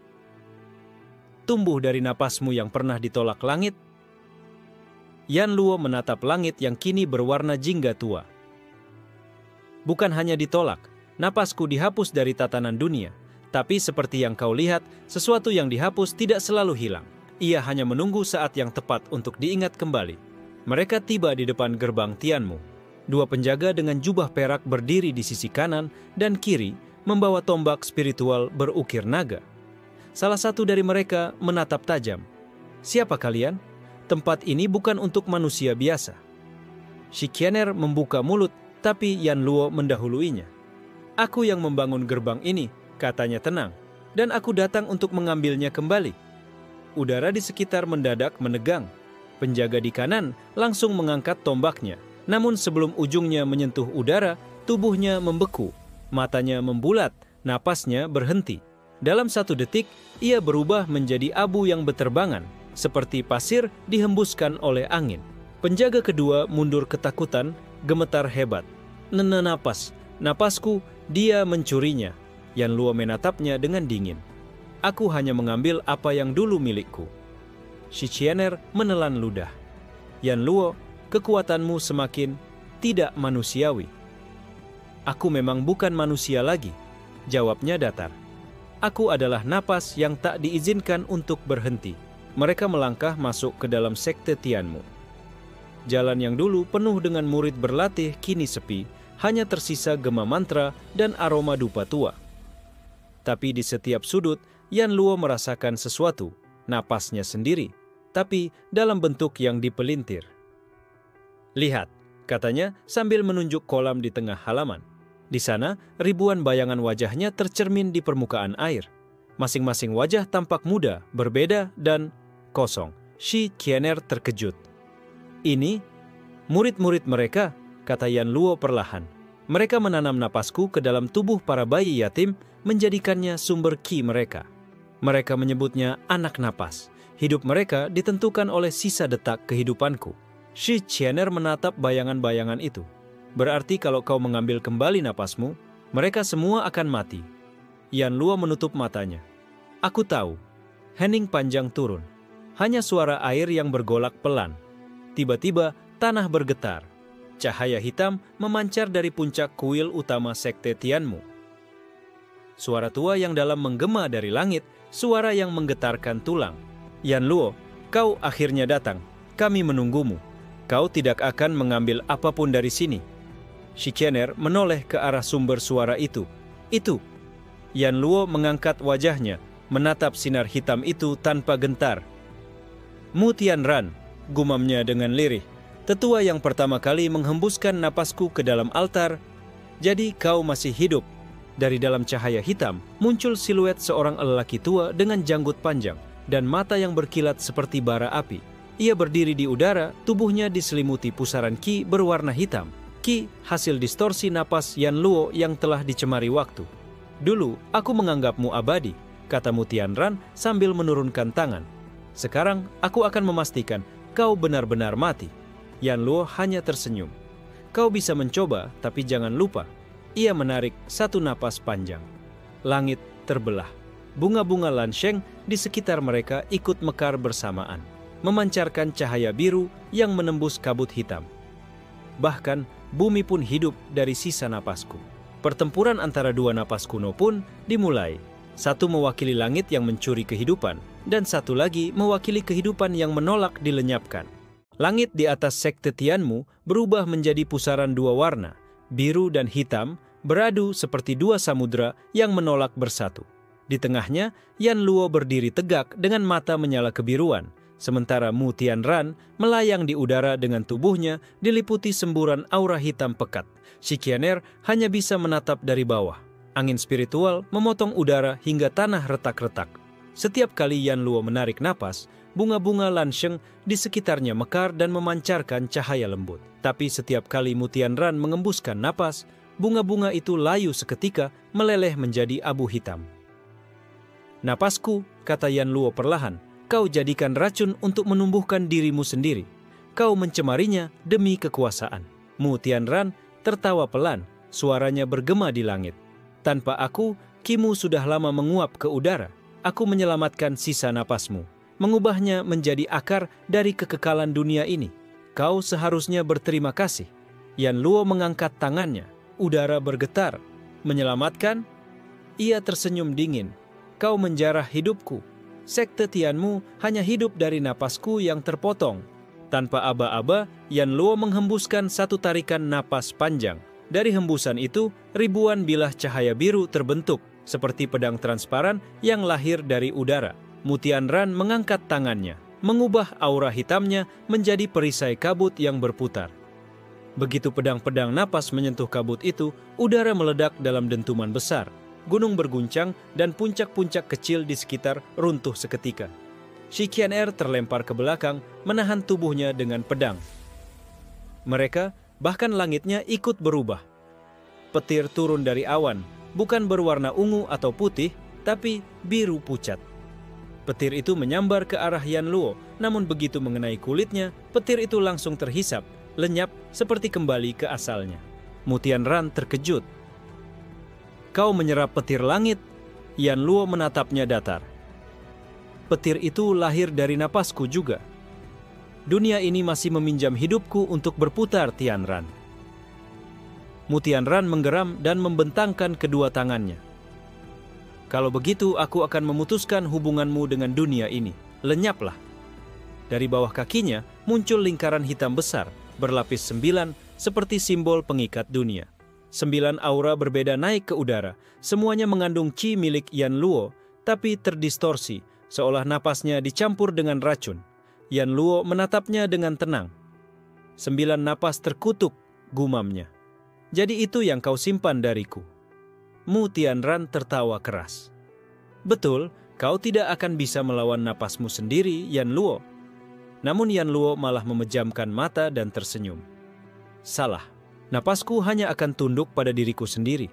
Speaker 1: tumbuh dari napasmu yang pernah ditolak langit? Yan Luo menatap langit yang kini berwarna jingga tua. Bukan hanya ditolak, napasku dihapus dari tatanan dunia. Tapi seperti yang kau lihat, sesuatu yang dihapus tidak selalu hilang. Ia hanya menunggu saat yang tepat untuk diingat kembali. Mereka tiba di depan gerbang Tianmu. Dua penjaga dengan jubah perak berdiri di sisi kanan dan kiri membawa tombak spiritual berukir naga. Salah satu dari mereka menatap tajam. "Siapa kalian? Tempat ini bukan untuk manusia biasa." Shikiener membuka mulut, tapi Yan Luo mendahuluinya. "Aku yang membangun gerbang ini," katanya tenang, "dan aku datang untuk mengambilnya kembali." Udara di sekitar mendadak menegang. Penjaga di kanan langsung mengangkat tombaknya, namun sebelum ujungnya menyentuh udara, tubuhnya membeku, matanya membulat, napasnya berhenti. Dalam 1 detik, ia berubah menjadi abu yang beterbangan, seperti pasir dihembuskan oleh angin. Penjaga kedua mundur ketakutan, gemetar hebat. Napasku, dia mencurinya." Yan Luo menatapnya dengan dingin. "Aku hanya mengambil apa yang dulu milikku." Shikiener menelan ludah. "Yan Luo, kekuatanmu semakin tidak manusiawi." "Aku memang bukan manusia lagi," jawabnya datar. "Aku adalah napas yang tak diizinkan untuk berhenti." Mereka melangkah masuk ke dalam sekte Tianmu. Jalan yang dulu penuh dengan murid berlatih kini sepi, hanya tersisa gema mantra dan aroma dupa tua. Tapi di setiap sudut, Yan Luo merasakan sesuatu, napasnya sendiri, tapi dalam bentuk yang dipelintir. "Lihat," katanya sambil menunjuk kolam di tengah halaman. Di sana, ribuan bayangan wajahnya tercermin di permukaan air. Masing-masing wajah tampak muda, berbeda, dan kosong. Shikiener terkejut. "Ini murid-murid mereka," kata Yan Luo perlahan. "Mereka menanam napasku ke dalam tubuh para bayi yatim, menjadikannya sumber ki mereka. Mereka menyebutnya anak napas. Hidup mereka ditentukan oleh sisa detak kehidupanku." Shikiener menatap bayangan-bayangan itu. "Berarti kalau kau mengambil kembali napasmu, mereka semua akan mati." Yan Luo menutup matanya. "Aku tahu." Hening panjang turun. Hanya suara air yang bergolak pelan. Tiba-tiba tanah bergetar. Cahaya hitam memancar dari puncak kuil utama sekte Tianmu. Suara tua yang dalam menggema dari langit, suara yang menggetarkan tulang. "Yan Luo, kau akhirnya datang. Kami menunggumu. Kau tidak akan mengambil apapun dari sini." Shikiener menoleh ke arah sumber suara itu. "Itu." Yan Luo mengangkat wajahnya, menatap sinar hitam itu tanpa gentar. "Mu Tianran," gumamnya dengan lirih, "tetua yang pertama kali menghembuskan napasku ke dalam altar. Jadi kau masih hidup." Dari dalam cahaya hitam, muncul siluet seorang lelaki tua dengan janggut panjang dan mata yang berkilat seperti bara api. Ia berdiri di udara, tubuhnya diselimuti pusaran ki berwarna hitam. Ki, hasil distorsi napas Yan Luo yang telah dicemari waktu. "Dulu, aku menganggapmu abadi," kata Mu Tianran sambil menurunkan tangan. "Sekarang, aku akan memastikan kau benar-benar mati." Yan Luo hanya tersenyum. "Kau bisa mencoba, tapi jangan lupa." Ia menarik 1 napas panjang. Langit terbelah. Bunga-bunga lansheng di sekitar mereka ikut mekar bersamaan, memancarkan cahaya biru yang menembus kabut hitam. Bahkan, bumi pun hidup dari sisa napasku. Pertempuran antara 2 napas kuno pun dimulai. Satu mewakili langit yang mencuri kehidupan, dan satu lagi mewakili kehidupan yang menolak dilenyapkan. Langit di atas sekte Tianmu berubah menjadi pusaran 2 warna, biru dan hitam, beradu seperti 2 samudera yang menolak bersatu. Di tengahnya, Yan Luo berdiri tegak dengan mata menyala kebiruan, sementara Mu Tianran melayang di udara dengan tubuhnya diliputi semburan aura hitam pekat. Shikiener hanya bisa menatap dari bawah. Angin spiritual memotong udara hingga tanah retak-retak. Setiap kali Yan Luo menarik napas, bunga-bunga lansheng di sekitarnya mekar dan memancarkan cahaya lembut. Tapi setiap kali Mu Tianran mengembuskan napas, bunga-bunga itu layu seketika meleleh menjadi abu hitam. "Napasku," kata Yan Luo perlahan, "kau jadikan racun untuk menumbuhkan dirimu sendiri. Kau mencemarinya demi kekuasaan." Mu Tianran tertawa pelan, suaranya bergema di langit. "Tanpa aku, kimu sudah lama menguap ke udara. Aku menyelamatkan sisa napasmu, mengubahnya menjadi akar dari kekekalan dunia ini. Kau seharusnya berterima kasih." Yan Luo mengangkat tangannya. Udara bergetar. "Menyelamatkan?" Ia tersenyum dingin. "Kau menjarah hidupku. Sekte Tianmu hanya hidup dari napasku yang terpotong. Tanpa aba-aba, Yan Luo menghembuskan satu tarikan napas panjang. Dari hembusan itu, ribuan bilah cahaya biru terbentuk, seperti pedang transparan yang lahir dari udara. Mu Tianran mengangkat tangannya, mengubah aura hitamnya menjadi perisai kabut yang berputar. Begitu pedang-pedang napas menyentuh kabut itu, udara meledak dalam dentuman besar. Gunung berguncang dan puncak-puncak kecil di sekitar runtuh seketika. Shi Qian'er terlempar ke belakang, menahan tubuhnya dengan pedang. Mereka, bahkan langitnya ikut berubah. Petir turun dari awan, bukan berwarna ungu atau putih, tapi biru pucat. Petir itu menyambar ke arah Yan Luo, namun begitu mengenai kulitnya, petir itu langsung terhisap, lenyap seperti kembali ke asalnya. Mu Tianran terkejut. Kau menyerap petir langit? Yan Luo menatapnya datar. Petir itu lahir dari napasku juga. Dunia ini masih meminjam hidupku untuk berputar, Tianran. Mu Tianran menggeram dan membentangkan kedua tangannya. Kalau begitu, aku akan memutuskan hubunganmu dengan dunia ini. Lenyaplah. Dari bawah kakinya muncul lingkaran hitam besar, berlapis 9 seperti simbol pengikat dunia. 9 aura berbeda naik ke udara, semuanya mengandung qi milik Yan Luo, tapi terdistorsi, seolah napasnya dicampur dengan racun. Yan Luo menatapnya dengan tenang. 9 napas terkutuk, gumamnya. Jadi itu yang kau simpan dariku. Mu Tianran tertawa keras. Betul, kau tidak akan bisa melawan napasmu sendiri, Yan Luo. Namun Yan Luo malah memejamkan mata dan tersenyum. Salah, napasku hanya akan tunduk pada diriku sendiri.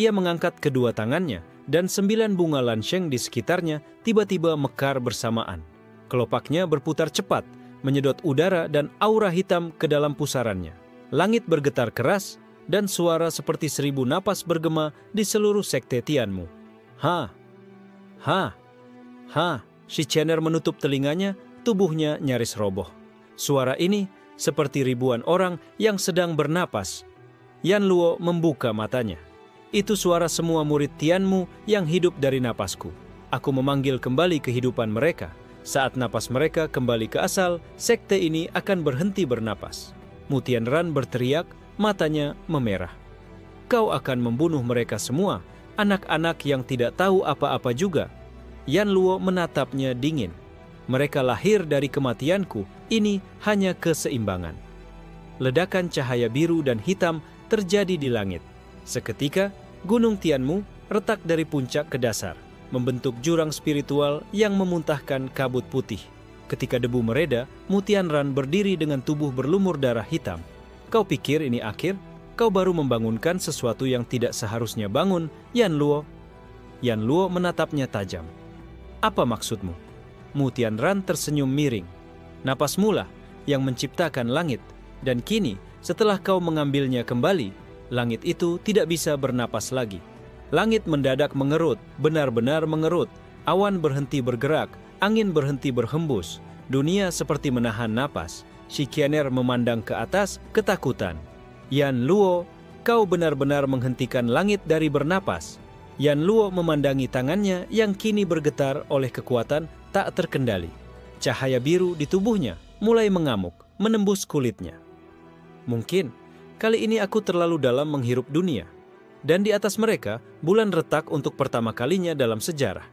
Speaker 1: Ia mengangkat kedua tangannya, dan 9 bunga lansheng di sekitarnya tiba-tiba mekar bersamaan. Kelopaknya berputar cepat, menyedot udara dan aura hitam ke dalam pusarannya. Langit bergetar keras, dan suara seperti 1000 napas bergema di seluruh sekte Tianmu. Ha! Ha! Ha! Shi Qian'er menutup telinganya, tubuhnya nyaris roboh. Suara ini seperti ribuan orang yang sedang bernapas. Yan Luo membuka matanya. Itu suara semua murid Tianmu yang hidup dari napasku. Aku memanggil kembali kehidupan mereka. Saat napas mereka kembali ke asal, sekte ini akan berhenti bernapas. Mu Tianran berteriak, matanya memerah. Kau akan membunuh mereka semua, anak-anak yang tidak tahu apa-apa juga. Yan Luo menatapnya dingin. Mereka lahir dari kematianku, ini hanya keseimbangan. Ledakan cahaya biru dan hitam terjadi di langit. Seketika, Gunung Tianmu retak dari puncak ke dasar, membentuk jurang spiritual yang memuntahkan kabut putih. Ketika debu mereda, Mu Tianran berdiri dengan tubuh berlumur darah hitam. Kau pikir ini akhir? Kau baru membangunkan sesuatu yang tidak seharusnya bangun, Yan Luo. Yan Luo menatapnya tajam. Apa maksudmu? Mu Tianran tersenyum miring. Napasmu lah yang menciptakan langit, dan kini setelah kau mengambilnya kembali, langit itu tidak bisa bernapas lagi. Langit mendadak mengerut, benar-benar mengerut. Awan berhenti bergerak, angin berhenti berhembus. Dunia seperti menahan napas. Shi Qian'er memandang ke atas, ketakutan. Yan Luo, kau benar-benar menghentikan langit dari bernapas. Yan Luo memandangi tangannya yang kini bergetar oleh kekuatan tak terkendali. Cahaya biru di tubuhnya mulai mengamuk, menembus kulitnya. Mungkin kali ini aku terlalu dalam menghirup dunia. Dan di atas mereka, bulan retak untuk pertama kalinya dalam sejarah.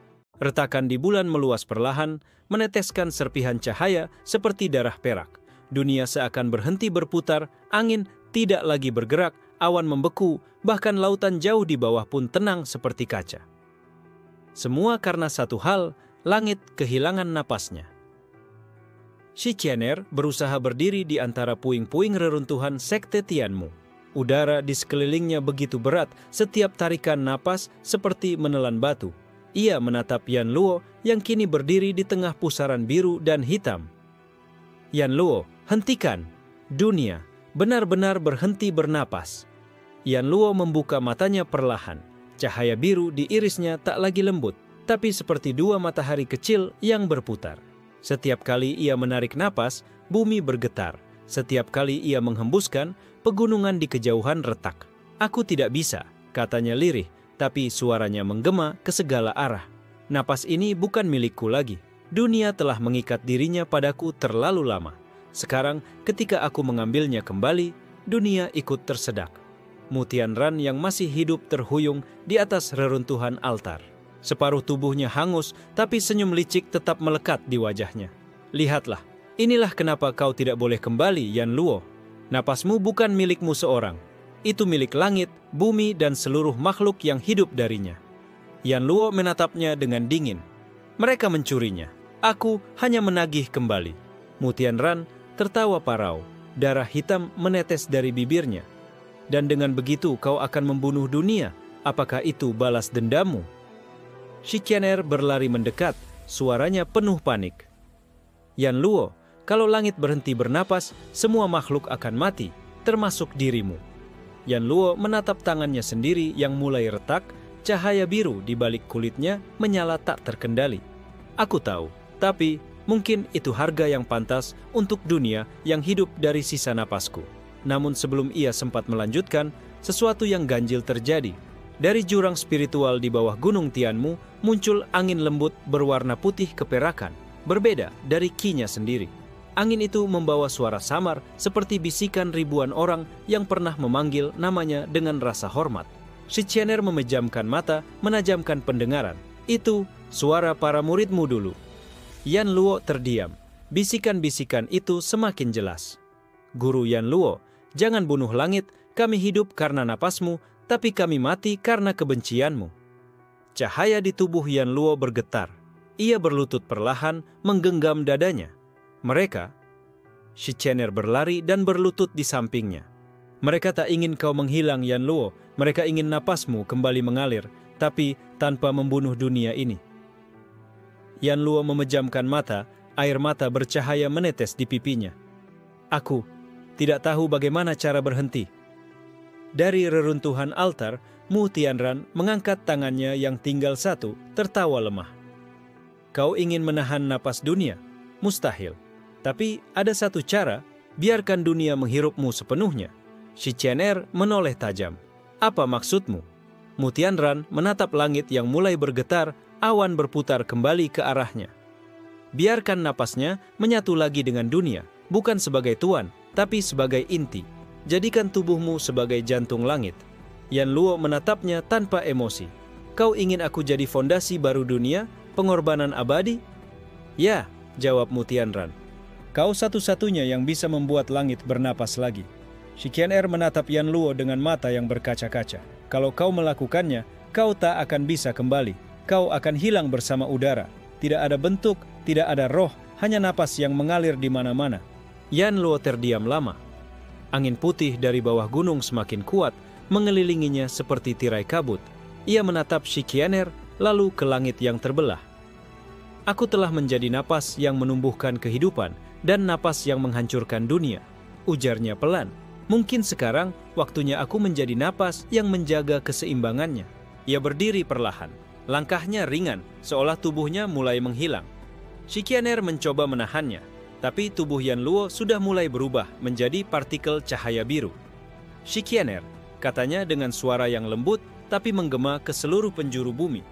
Speaker 1: Retakan di bulan meluas perlahan, meneteskan serpihan cahaya seperti darah perak. Dunia seakan berhenti berputar, angin tidak lagi bergerak, awan membeku, bahkan lautan jauh di bawah pun tenang seperti kaca. Semua karena satu hal, langit kehilangan napasnya. Shi Qian'er berusaha berdiri di antara puing-puing reruntuhan sekte Tianmu. Udara di sekelilingnya begitu berat, setiap tarikan napas seperti menelan batu. Ia menatap Yan Luo yang kini berdiri di tengah pusaran biru dan hitam. Yan Luo, hentikan! Dunia benar-benar berhenti bernapas. Yan Luo membuka matanya perlahan. Cahaya biru di irisnya tak lagi lembut, tapi seperti 2 matahari kecil yang berputar. Setiap kali ia menarik napas, bumi bergetar. Setiap kali ia menghembuskan, pegunungan di kejauhan retak. Aku tidak bisa, katanya lirih, tapi suaranya menggema ke segala arah. Napas ini bukan milikku lagi. Dunia telah mengikat dirinya padaku terlalu lama. Sekarang ketika aku mengambilnya kembali, dunia ikut tersedak. Mu Tianran yang masih hidup terhuyung di atas reruntuhan altar. Separuh tubuhnya hangus, tapi senyum licik tetap melekat di wajahnya. Lihatlah, inilah kenapa kau tidak boleh kembali, Yan Luo. Napasmu bukan milikmu seorang. Itu milik langit, bumi, dan seluruh makhluk yang hidup darinya. Yan Luo menatapnya dengan dingin. Mereka mencurinya. Aku hanya menagih kembali. Mu Tianran tertawa parau. Darah hitam menetes dari bibirnya. Dan dengan begitu kau akan membunuh dunia. Apakah itu balas dendamu? Shi Qian'er berlari mendekat. Suaranya penuh panik. Yan Luo, kalau langit berhenti bernapas, semua makhluk akan mati, termasuk dirimu. Yan Luo menatap tangannya sendiri yang mulai retak. Cahaya biru di balik kulitnya menyala tak terkendali. Aku tahu, tapi mungkin itu harga yang pantas untuk dunia yang hidup dari sisa napasku. Namun sebelum ia sempat melanjutkan, sesuatu yang ganjil terjadi. Dari jurang spiritual di bawah gunung Tianmu muncul angin lembut berwarna putih keperakan, berbeda dari Qi-nya sendiri. Angin itu membawa suara samar seperti bisikan ribuan orang yang pernah memanggil namanya dengan rasa hormat. Shi Qian'er memejamkan mata, menajamkan pendengaran. Itu suara para muridmu dulu. Yan Luo terdiam. Bisikan-bisikan itu semakin jelas. Guru Yan Luo, jangan bunuh langit, kami hidup karena napasmu, tapi kami mati karena kebencianmu. Cahaya di tubuh Yan Luo bergetar. Ia berlutut perlahan, menggenggam dadanya. Mereka, Shi Qian'er berlari dan berlutut di sampingnya. Mereka tak ingin kau menghilang, Yan Luo. Mereka ingin napasmu kembali mengalir, tapi tanpa membunuh dunia ini. Yan Luo memejamkan mata, air mata bercahaya menetes di pipinya. Aku tidak tahu bagaimana cara berhenti. Dari reruntuhan altar, Mu Tianran mengangkat tangannya yang tinggal satu, tertawa lemah. Kau ingin menahan napas dunia? Mustahil. Tapi ada satu cara, biarkan dunia menghirupmu sepenuhnya. Shi Qian'er menoleh tajam. Apa maksudmu? Mu Tianran menatap langit yang mulai bergetar, awan berputar kembali ke arahnya. Biarkan napasnya menyatu lagi dengan dunia, bukan sebagai tuan, tapi sebagai inti. Jadikan tubuhmu sebagai jantung langit. Yan Luo menatapnya tanpa emosi. Kau ingin aku jadi fondasi baru dunia, pengorbanan abadi? Ya, jawab Mu Tianran. Kau satu-satunya yang bisa membuat langit bernapas lagi. Shi Qian'er menatap Yan Luo dengan mata yang berkaca-kaca. Kalau kau melakukannya, kau tak akan bisa kembali. Kau akan hilang bersama udara. Tidak ada bentuk, tidak ada roh, hanya napas yang mengalir di mana-mana. Yan Luo terdiam lama. Angin putih dari bawah gunung semakin kuat, mengelilinginya seperti tirai kabut. Ia menatap Shi Qian'er, lalu ke langit yang terbelah. Aku telah menjadi napas yang menumbuhkan kehidupan dan napas yang menghancurkan dunia, ujarnya pelan. Mungkin sekarang waktunya aku menjadi napas yang menjaga keseimbangannya. Ia berdiri perlahan. Langkahnya ringan, seolah tubuhnya mulai menghilang. Shi Qian'er mencoba menahannya, tapi tubuh Yan Luo sudah mulai berubah menjadi partikel cahaya biru. Shi Qian'er, katanya dengan suara yang lembut tapi menggema ke seluruh penjuru bumi.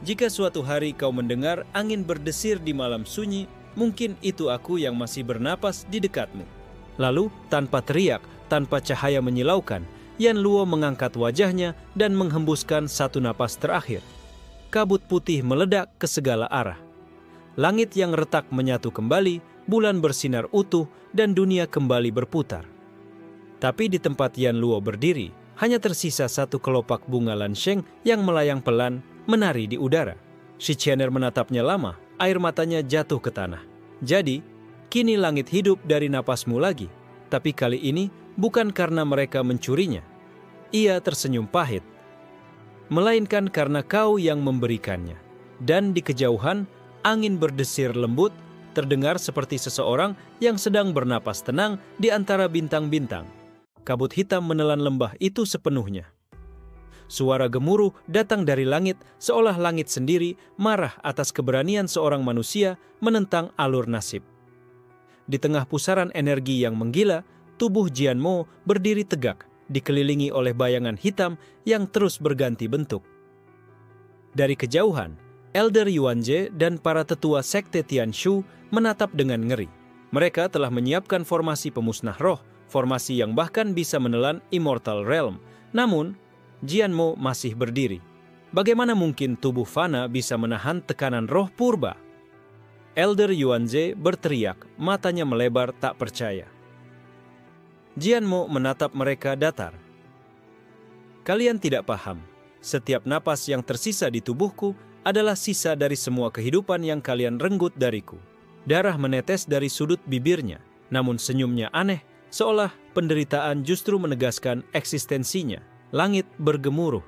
Speaker 1: Jika suatu hari kau mendengar angin berdesir di malam sunyi, mungkin itu aku yang masih bernapas di dekatmu. Lalu, tanpa teriak, tanpa cahaya menyilaukan, Yan Luo mengangkat wajahnya dan menghembuskan satu napas terakhir. Kabut putih meledak ke segala arah. Langit yang retak menyatu kembali, bulan bersinar utuh, dan dunia kembali berputar. Tapi di tempat Yan Luo berdiri, hanya tersisa satu kelopak bunga lansheng yang melayang pelan, menari di udara. Shi Qian'er menatapnya lama, air matanya jatuh ke tanah. Jadi, kini langit hidup dari napasmu lagi, tapi kali ini bukan karena mereka mencurinya. Ia tersenyum pahit, melainkan karena kau yang memberikannya. Dan di kejauhan, angin berdesir lembut, terdengar seperti seseorang yang sedang bernapas tenang di antara bintang-bintang. Kabut hitam menelan lembah itu sepenuhnya. Suara gemuruh datang dari langit, seolah langit sendiri marah atas keberanian seorang manusia menentang alur nasib. Di tengah pusaran energi yang menggila, tubuh Jian Mo berdiri tegak, dikelilingi oleh bayangan hitam yang terus berganti bentuk. Dari kejauhan, Elder Yuanjie dan para tetua sekte Tianshu menatap dengan ngeri. Mereka telah menyiapkan formasi pemusnah roh, formasi yang bahkan bisa menelan Immortal Realm. Namun, Jianmo masih berdiri. Bagaimana mungkin tubuh fana bisa menahan tekanan roh purba? Elder Yuanze berteriak, matanya melebar tak percaya. Jianmo menatap mereka datar. Kalian tidak paham. Setiap napas yang tersisa di tubuhku adalah sisa dari semua kehidupan yang kalian renggut dariku. Darah menetes dari sudut bibirnya, namun senyumnya aneh, seolah penderitaan justru menegaskan eksistensinya. Langit bergemuruh.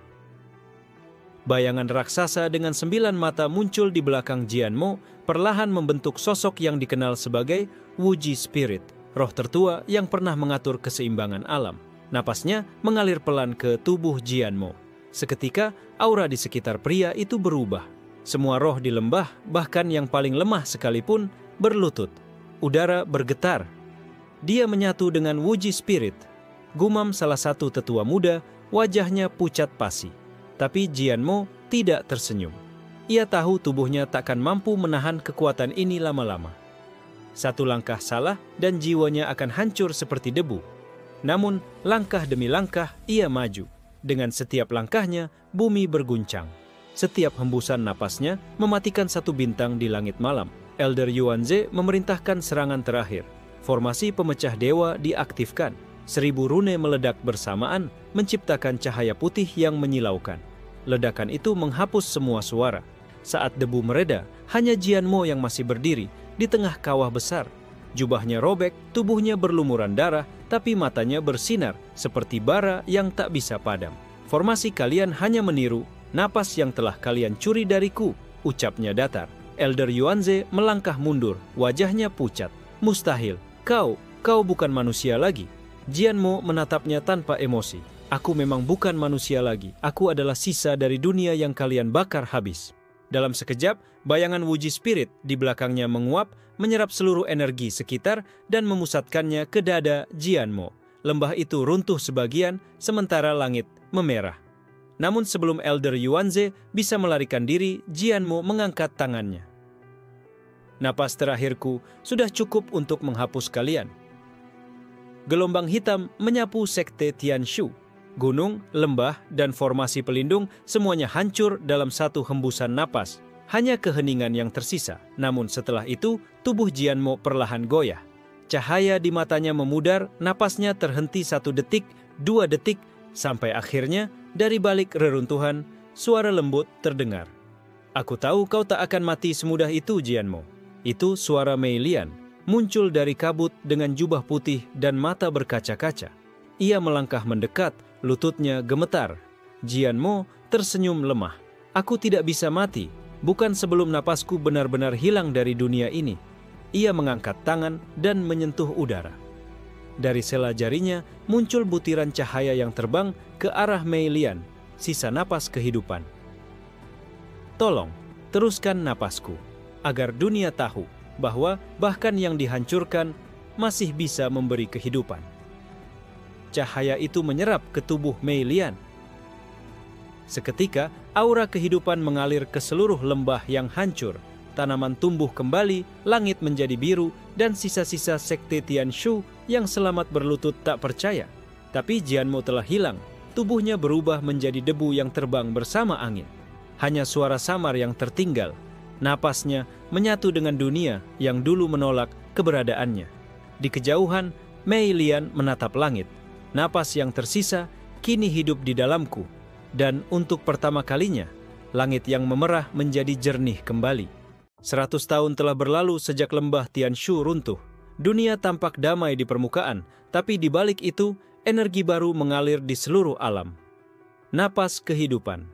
Speaker 1: Bayangan raksasa dengan 9 mata muncul di belakang Jianmo, perlahan membentuk sosok yang dikenal sebagai Wuji Spirit, roh tertua yang pernah mengatur keseimbangan alam. Napasnya mengalir pelan ke tubuh Jianmo. Seketika, aura di sekitar pria itu berubah. Semua roh di lembah, bahkan yang paling lemah sekalipun, berlutut. Udara bergetar. Dia menyatu dengan Wuji Spirit. Gumam salah satu tetua muda, wajahnya pucat pasi. Tapi Jianmo tidak tersenyum. Ia tahu tubuhnya takkan mampu menahan kekuatan ini lama-lama. Satu langkah salah dan jiwanya akan hancur seperti debu. Namun, langkah demi langkah ia maju. Dengan setiap langkahnya, bumi berguncang. Setiap hembusan napasnya mematikan satu bintang di langit malam. Elder Yuanze memerintahkan serangan terakhir. Formasi pemecah dewa diaktifkan. 1000 rune meledak bersamaan, menciptakan cahaya putih yang menyilaukan. Ledakan itu menghapus semua suara. Saat debu mereda, hanya Jianmo yang masih berdiri di tengah kawah besar. Jubahnya robek, tubuhnya berlumuran darah, tapi matanya bersinar seperti bara yang tak bisa padam. Formasi kalian hanya meniru napas yang telah kalian curi dariku, ucapnya datar. Elder Yuanze melangkah mundur, wajahnya pucat. Mustahil, kau bukan manusia lagi. Jianmo menatapnya tanpa emosi. Aku memang bukan manusia lagi. Aku adalah sisa dari dunia yang kalian bakar habis. Dalam sekejap, bayangan Wuji Spirit di belakangnya menguap, menyerap seluruh energi sekitar dan memusatkannya ke dada Jianmo. Lembah itu runtuh sebagian, sementara langit memerah. Namun sebelum Elder Yuanze bisa melarikan diri, Jianmo mengangkat tangannya. Napas terakhirku sudah cukup untuk menghapus kalian. Gelombang hitam menyapu sekte Tianshu. Gunung, lembah, dan formasi pelindung semuanya hancur dalam satu hembusan napas. Hanya keheningan yang tersisa. Namun setelah itu, tubuh Jianmo perlahan goyah. Cahaya di matanya memudar, napasnya terhenti 1 detik, 2 detik, sampai akhirnya dari balik reruntuhan, suara lembut terdengar. Aku tahu kau tak akan mati semudah itu, Jianmo. Itu suara Mei Lian, muncul dari kabut dengan jubah putih dan mata berkaca-kaca. Ia melangkah mendekat, lututnya gemetar. Jianmo tersenyum lemah. Aku tidak bisa mati, bukan sebelum napasku benar-benar hilang dari dunia ini. Ia mengangkat tangan dan menyentuh udara. Dari sela jarinya muncul butiran cahaya yang terbang ke arah Mei Lian, sisa napas kehidupan. Tolong, teruskan napasku, agar dunia tahu bahwa bahkan yang dihancurkan masih bisa memberi kehidupan. Cahaya itu menyerap ke tubuh Mei Lian. Seketika, aura kehidupan mengalir ke seluruh lembah yang hancur. Tanaman tumbuh kembali, langit menjadi biru, dan sisa-sisa sekte Tianshu yang selamat berlutut tak percaya. Tapi Jianmo telah hilang, tubuhnya berubah menjadi debu yang terbang bersama angin. Hanya suara samar yang tertinggal. Napasnya menyatu dengan dunia yang dulu menolak keberadaannya. Di kejauhan, Mei Lian menatap langit. Napas yang tersisa kini hidup di dalamku. Dan untuk pertama kalinya, langit yang memerah menjadi jernih kembali. 100 tahun telah berlalu sejak lembah Tianshu runtuh. Dunia tampak damai di permukaan, tapi di balik itu, energi baru mengalir di seluruh alam. Napas kehidupan.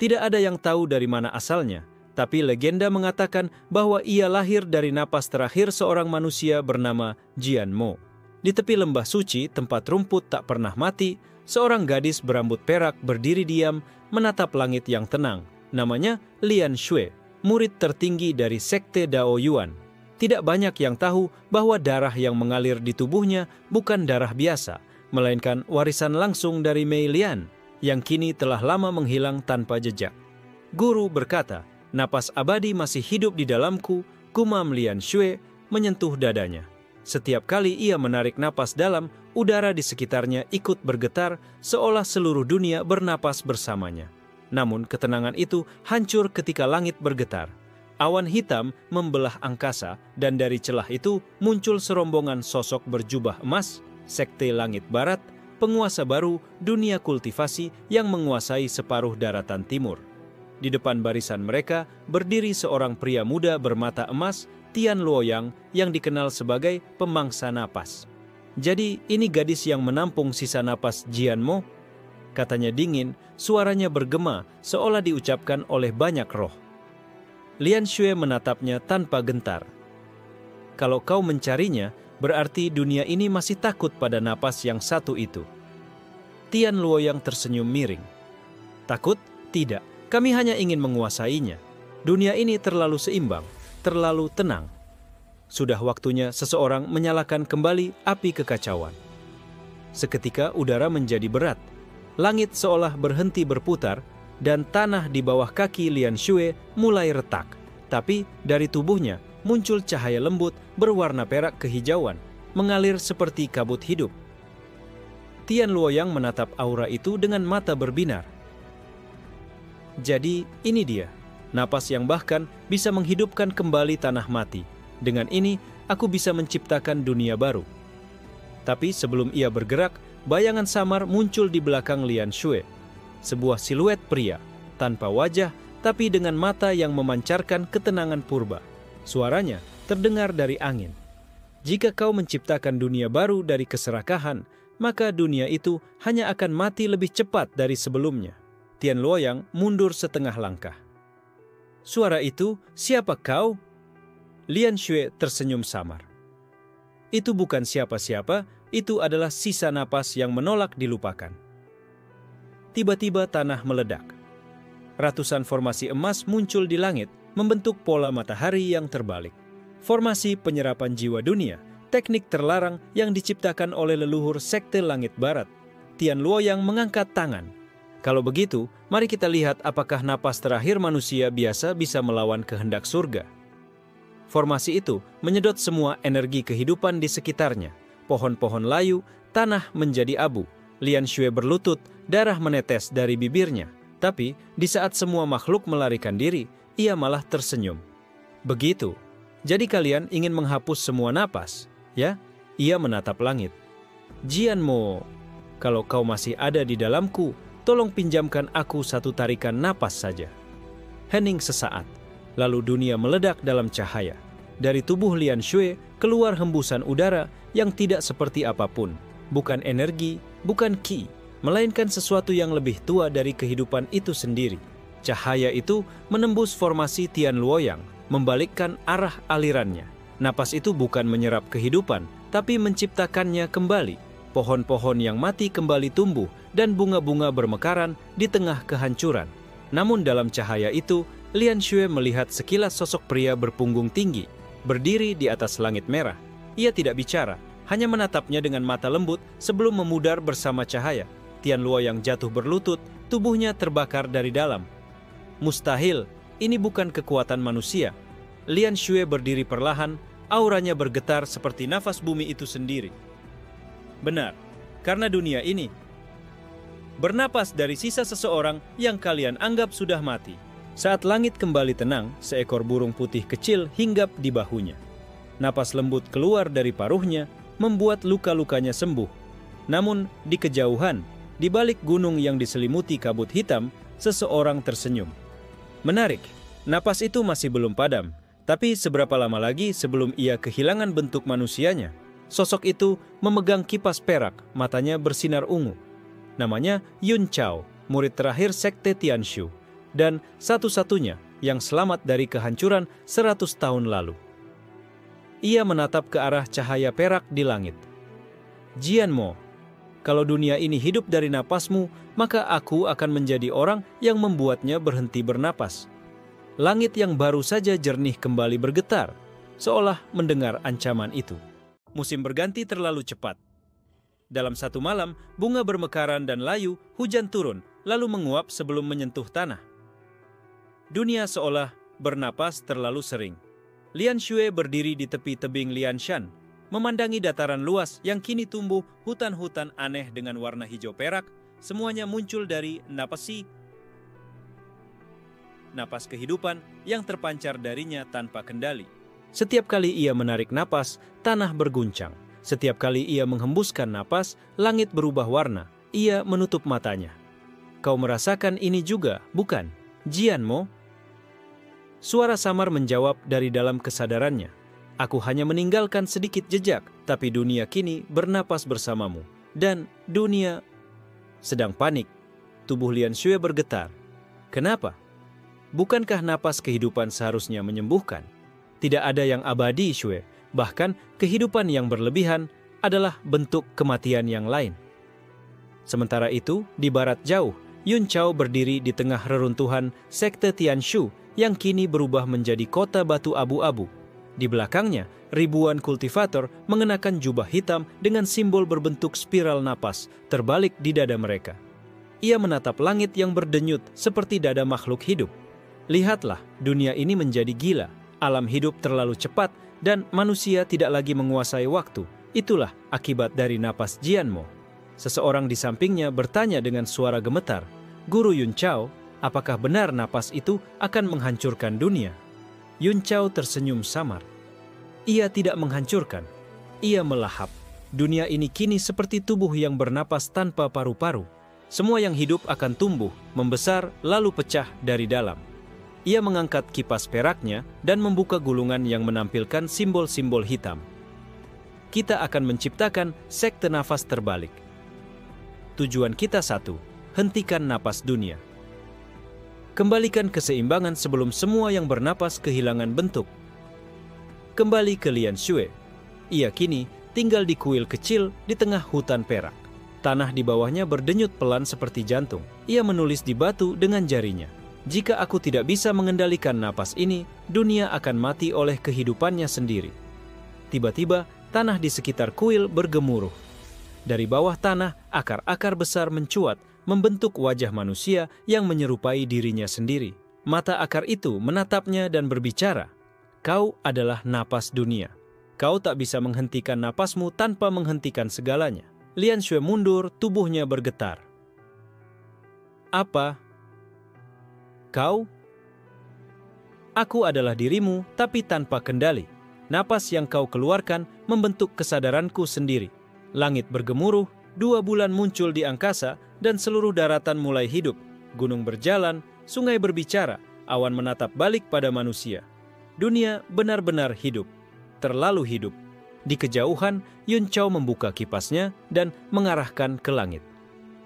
Speaker 1: Tidak ada yang tahu dari mana asalnya, tapi legenda mengatakan bahwa ia lahir dari napas terakhir seorang manusia bernama Jianmo. Di tepi lembah suci, tempat rumput tak pernah mati, seorang gadis berambut perak berdiri diam menatap langit yang tenang. Namanya Lian Shui, murid tertinggi dari sekte Dao Yuan. Tidak banyak yang tahu bahwa darah yang mengalir di tubuhnya bukan darah biasa, melainkan warisan langsung dari Mei Lian, yang kini telah lama menghilang tanpa jejak. Guru berkata, napas abadi masih hidup di dalamku, gumam Lian Shui, menyentuh dadanya. Setiap kali ia menarik napas dalam, udara di sekitarnya ikut bergetar seolah seluruh dunia bernapas bersamanya. Namun ketenangan itu hancur ketika langit bergetar. Awan hitam membelah angkasa dan dari celah itu muncul serombongan sosok berjubah emas, sekte langit barat, penguasa baru dunia kultivasi yang menguasai separuh daratan timur. Di depan barisan mereka berdiri seorang pria muda bermata emas, Tian Luoyang, yang dikenal sebagai pemangsa napas. "Jadi ini gadis yang menampung sisa napas Jian Mo?" katanya dingin, suaranya bergema seolah diucapkan oleh banyak roh. Lian Xue menatapnya tanpa gentar. "Kalau kau mencarinya, berarti dunia ini masih takut pada napas yang satu itu." Tian Luoyang tersenyum miring. "Takut? Tidak. Kami hanya ingin menguasainya. Dunia ini terlalu seimbang, terlalu tenang. Sudah waktunya seseorang menyalakan kembali api kekacauan." Seketika udara menjadi berat. Langit seolah berhenti berputar dan tanah di bawah kaki Lian Xue mulai retak. Tapi dari tubuhnya muncul cahaya lembut berwarna perak kehijauan, mengalir seperti kabut hidup. Tian Luoyang menatap aura itu dengan mata berbinar. "Jadi ini dia, napas yang bahkan bisa menghidupkan kembali tanah mati. Dengan ini, aku bisa menciptakan dunia baru." Tapi sebelum ia bergerak, bayangan samar muncul di belakang Lian Xue. Sebuah siluet pria, tanpa wajah, tapi dengan mata yang memancarkan ketenangan purba. Suaranya terdengar dari angin. "Jika kau menciptakan dunia baru dari keserakahan, maka dunia itu hanya akan mati lebih cepat dari sebelumnya." Tian Luoyang mundur setengah langkah. "Suara itu, siapa kau?" Lian Xue tersenyum samar. "Itu bukan siapa-siapa, itu adalah sisa napas yang menolak dilupakan." Tiba-tiba tanah meledak. Ratusan formasi emas muncul di langit, membentuk pola matahari yang terbalik. Formasi penyerapan jiwa dunia, teknik terlarang yang diciptakan oleh leluhur sekte langit barat. Tian Luoyang mengangkat tangan. "Kalau begitu, mari kita lihat apakah napas terakhir manusia biasa bisa melawan kehendak surga." Formasi itu menyedot semua energi kehidupan di sekitarnya. Pohon-pohon layu, tanah menjadi abu. Lian Xue berlutut, darah menetes dari bibirnya. Tapi di saat semua makhluk melarikan diri, ia malah tersenyum. "Begitu. Jadi kalian ingin menghapus semua napas, ya?" Ia menatap langit. "Jian Mo, kalau kau masih ada di dalamku, tolong pinjamkan aku satu tarikan napas saja." Hening sesaat, lalu dunia meledak dalam cahaya. Dari tubuh Lian Xue keluar hembusan udara yang tidak seperti apapun. Bukan energi, bukan qi, melainkan sesuatu yang lebih tua dari kehidupan itu sendiri. Cahaya itu menembus formasi Tian Luoyang, membalikkan arah alirannya. Napas itu bukan menyerap kehidupan, tapi menciptakannya kembali. Pohon-pohon yang mati kembali tumbuh dan bunga-bunga bermekaran di tengah kehancuran. Namun dalam cahaya itu, Lian Xue melihat sekilas sosok pria berpunggung tinggi, berdiri di atas langit merah. Ia tidak bicara, hanya menatapnya dengan mata lembut sebelum memudar bersama cahaya. Tian Luoyang jatuh berlutut, tubuhnya terbakar dari dalam. "Mustahil, ini bukan kekuatan manusia." Lian Xue berdiri perlahan, auranya bergetar seperti nafas bumi itu sendiri. "Benar, karena dunia ini bernapas dari sisa seseorang yang kalian anggap sudah mati." Saat langit kembali tenang, seekor burung putih kecil hinggap di bahunya. Napas lembut keluar dari paruhnya, membuat luka-lukanya sembuh. Namun di kejauhan, di balik gunung yang diselimuti kabut hitam, seseorang tersenyum. Menarik, napas itu masih belum padam, tapi seberapa lama lagi sebelum ia kehilangan bentuk manusianya? Sosok itu memegang kipas perak, matanya bersinar ungu. Namanya Yun Chao, murid terakhir sekte Tianshu, dan satu-satunya yang selamat dari kehancuran 100 tahun lalu. Ia menatap ke arah cahaya perak di langit. "Jian Mo, kalau dunia ini hidup dari napasmu, maka aku akan menjadi orang yang membuatnya berhenti bernapas." Langit yang baru saja jernih kembali bergetar, seolah mendengar ancaman itu. Musim berganti terlalu cepat. Dalam satu malam, bunga bermekaran dan layu, hujan turun, lalu menguap sebelum menyentuh tanah. Dunia seolah bernapas terlalu sering. Lian Xue berdiri di tepi tebing Lianshan, memandangi dataran luas yang kini tumbuh hutan-hutan aneh dengan warna hijau perak. Semuanya muncul dari napas kehidupan yang terpancar darinya tanpa kendali. Setiap kali ia menarik napas, tanah berguncang. Setiap kali ia menghembuskan napas, langit berubah warna. Ia menutup matanya. Kau merasakan ini juga, bukan, Jianmo? Suara samar menjawab dari dalam kesadarannya. Aku hanya meninggalkan sedikit jejak, tapi dunia kini bernapas bersamamu. Dan dunia sedang panik. Tubuh Lian Xue bergetar. Kenapa? Bukankah napas kehidupan seharusnya menyembuhkan? Tidak ada yang abadi, Xue. Bahkan kehidupan yang berlebihan adalah bentuk kematian yang lain. Sementara itu, di barat jauh, Yun Chao berdiri di tengah reruntuhan sekte Tianshu yang kini berubah menjadi kota batu abu-abu. Di belakangnya, ribuan kultivator mengenakan jubah hitam dengan simbol berbentuk spiral napas terbalik di dada mereka. Ia menatap langit yang berdenyut seperti dada makhluk hidup. Lihatlah, dunia ini menjadi gila. Alam hidup terlalu cepat dan manusia tidak lagi menguasai waktu. Itulah akibat dari napas Jianmo. Seseorang di sampingnya bertanya dengan suara gemetar, Guru Yun Chao, apakah benar napas itu akan menghancurkan dunia? Yun Chao tersenyum samar. Ia tidak menghancurkan, ia melahap. Dunia ini kini seperti tubuh yang bernapas tanpa paru-paru. Semua yang hidup akan tumbuh, membesar, lalu pecah dari dalam. Ia mengangkat kipas peraknya dan membuka gulungan yang menampilkan simbol-simbol hitam. Kita akan menciptakan sekte nafas terbalik. Tujuan kita satu, hentikan napas dunia. Kembalikan keseimbangan sebelum semua yang bernapas kehilangan bentuk. Kembali ke Lian Xue. Ia kini tinggal di kuil kecil di tengah hutan perak. Tanah di bawahnya berdenyut pelan seperti jantung. Ia menulis di batu dengan jarinya. Jika aku tidak bisa mengendalikan napas ini, dunia akan mati oleh kehidupannya sendiri. Tiba-tiba, tanah di sekitar kuil bergemuruh. Dari bawah tanah, akar-akar besar mencuat, membentuk wajah manusia yang menyerupai dirinya sendiri. Mata akar itu menatapnya dan berbicara, "Kau adalah napas dunia. Kau tak bisa menghentikan napasmu tanpa menghentikan segalanya." Lian Xue mundur, tubuhnya bergetar. "Apa? Kau? Aku adalah dirimu, tapi tanpa kendali. Napas yang kau keluarkan membentuk kesadaranku sendiri." Langit bergemuruh, 2 bulan muncul di angkasa, dan seluruh daratan mulai hidup. Gunung berjalan, sungai berbicara, awan menatap balik pada manusia. Dunia benar-benar hidup, terlalu hidup. Di kejauhan, Yun Chao membuka kipasnya dan mengarahkan ke langit.